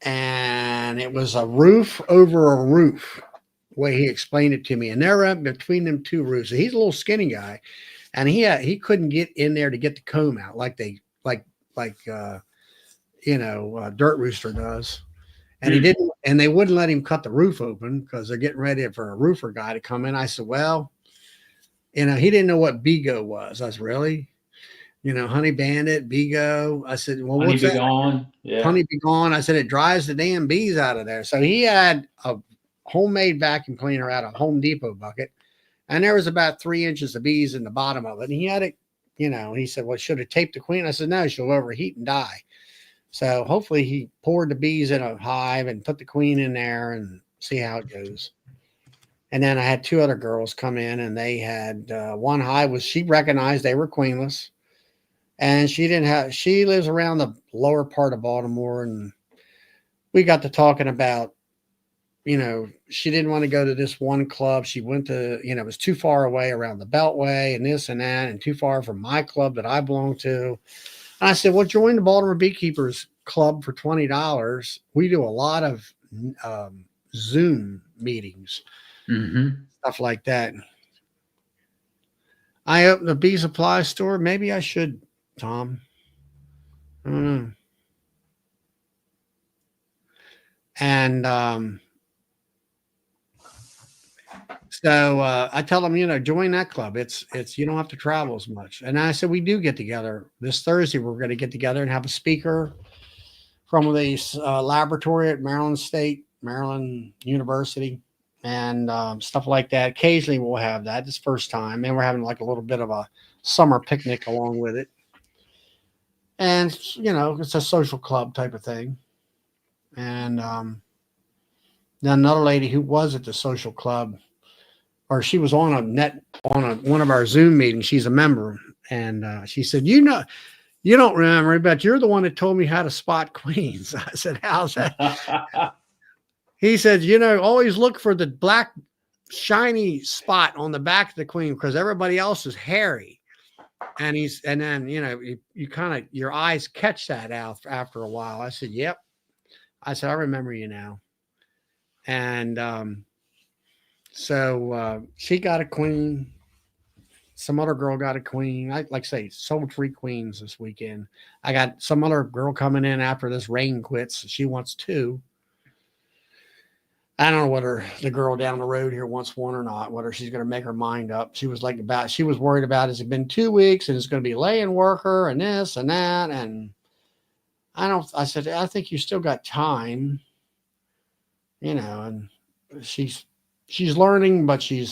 S2: and it was a roof over a roof, the way he explained it to me. And they're up between them 2 roofs. He's a little skinny guy, and he couldn't get in there to get the comb out like Dirt Rooster does. And he didn't, and they wouldn't let him cut the roof open because they're getting ready for a roofer guy to come in. I said, well, he didn't know what Bigo was. I was really, Honey Bandit, Bigo. I said, well, what's that?
S1: Gone. Yeah.
S2: Honey be gone. I said, it drives the damn bees out of there. So he had a homemade vacuum cleaner out of Home Depot bucket, and there was about 3 inches of bees in the bottom of it. And he had it, he said, well, should have taped the queen. I said, no, she'll overheat and die. So hopefully he poured the bees in a hive and put the queen in there and see how it goes. And then I had 2 other girls come in, and they had one hive she recognized they were queenless, and she lives around the lower part of Baltimore. And we got to talking about, she didn't want to go to this one club. She went to, it was too far away around the Beltway and this and that, and too far from my club that I belong to. And I said, well, join the Baltimore Beekeepers Club for $20. We do a lot of Zoom meetings, stuff like that. I opened a bee supply store. Maybe I should, Tom. I don't know. And so I tell them, join that club. It's you don't have to travel as much. And I said, we do get together this Thursday. We're going to get together and have a speaker from the laboratory at Maryland University, and stuff like that. Occasionally we'll have that. This first time, and we're having like a little bit of a summer picnic along with it. And it's a social club type of thing. And then another lady who was at the social club, or she was on one of our Zoom meetings. She's a member, and she said, you don't remember, but you're the one that told me how to spot queens. I said, how's that? He said, always look for the black shiny spot on the back of the queen because everybody else is hairy. And then you kind of, your eyes catch that out after a while. I said, yep. I said, I remember you now. And so she got a queen. Some other girl got a queen. I like say sold 3 queens this weekend. I got some other girl coming in after this rain quits. She wants 2. I don't know whether the girl down the road here wants 1 or not, whether she's going to make her mind up. She was worried about, has it been 2 weeks and it's going to be laying worker and this and that. And I said, I think you still got time, and she's learning, but she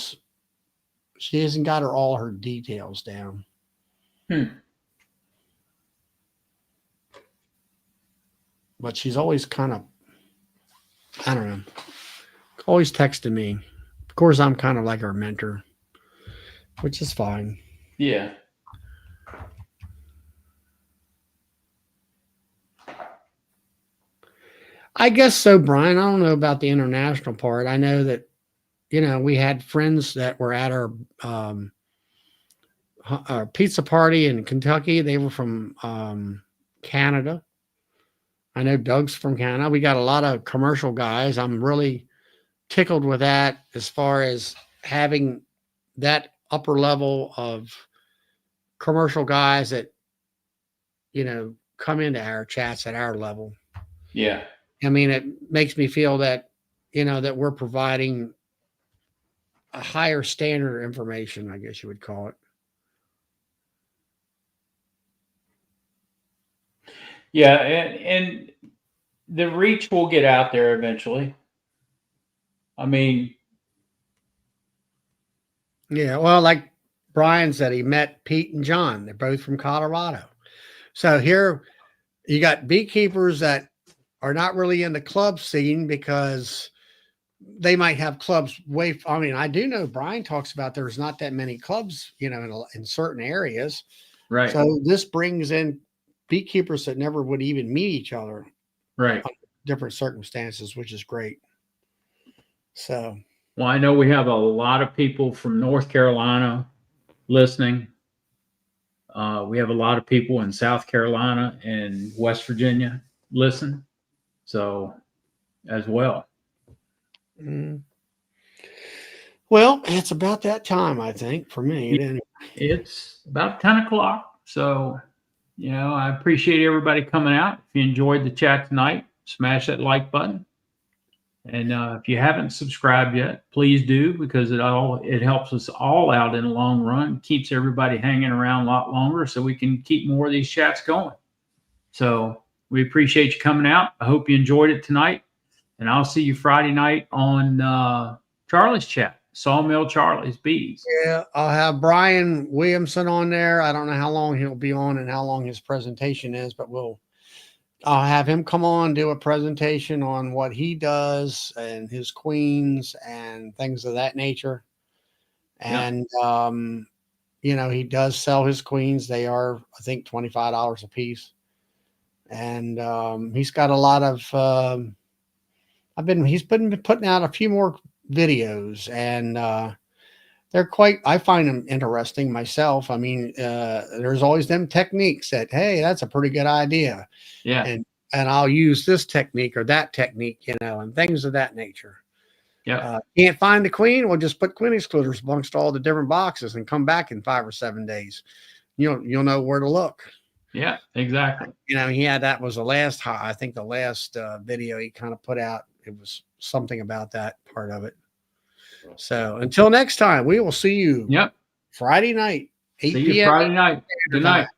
S2: hasn't got all her details down. But she's always kind of, I don't know, always texting me. Of course, I'm kind of like her mentor, which is fine.
S1: Yeah.
S2: I guess so, Brian. I don't know about the international part. I know that, we had friends that were at our pizza party in Kentucky. They were from Canada. I know Doug's from Canada. We got a lot of commercial guys. I'm really tickled with that as far as having that upper level of commercial guys that, come into our chats at our level.
S1: Yeah.
S2: I mean, it makes me feel that, that we're providing a higher standard of information, I guess you would call it.
S1: Yeah. And the reach will get out there eventually. I mean,
S2: Yeah. Well, like Brian said, he met Pete and John. They're both from Colorado. So here you got beekeepers that are not really in the club scene because they might have clubs I mean, I do know Brian talks about there's not that many clubs, in certain areas.
S1: right.
S2: So this brings in beekeepers that never would even meet each other
S1: Right.
S2: under different circumstances, which is great. So,
S1: Well, I know we have a lot of people from North Carolina listening. We have a lot of people in South Carolina and West Virginia listen. So, as well.
S2: Well, it's about that time, I think, for me.
S1: It's about 10 o'clock. So, I appreciate everybody coming out. If you enjoyed the chat tonight, smash that like button. And if you haven't subscribed yet, please do, because it helps us all out in the long run, keeps everybody hanging around a lot longer so we can keep more of these chats going. So we appreciate you coming out. I hope you enjoyed it tonight. And I'll see you Friday night on Charlie's chat, Sawmill Charlie's Bees.
S2: Yeah, I'll have Brian Williamson on there. I don't know how long he'll be on and how long his presentation is, but I'll have him come on, do a presentation on what he does and his queens and things of that nature. And, he does sell his queens. They are, I think, $25 a piece. And he's got a lot of, he's been putting out a few more videos, and I find them interesting myself. I mean, there's always them techniques that, hey, that's a pretty good idea.
S1: Yeah.
S2: And I'll use this technique or that technique, and things of that nature.
S1: Yeah.
S2: Can't find the queen? We'll just put queen excluders amongst all the different boxes and come back in 5 or 7 days. You'll know where to look.
S1: Yeah, exactly.
S2: That was the last video he kind of put out. It was something about that part of it. So until next time, we will see you.
S1: Yep.
S2: Friday night, 8
S1: See you
S2: p.m.
S1: Friday night. Good night.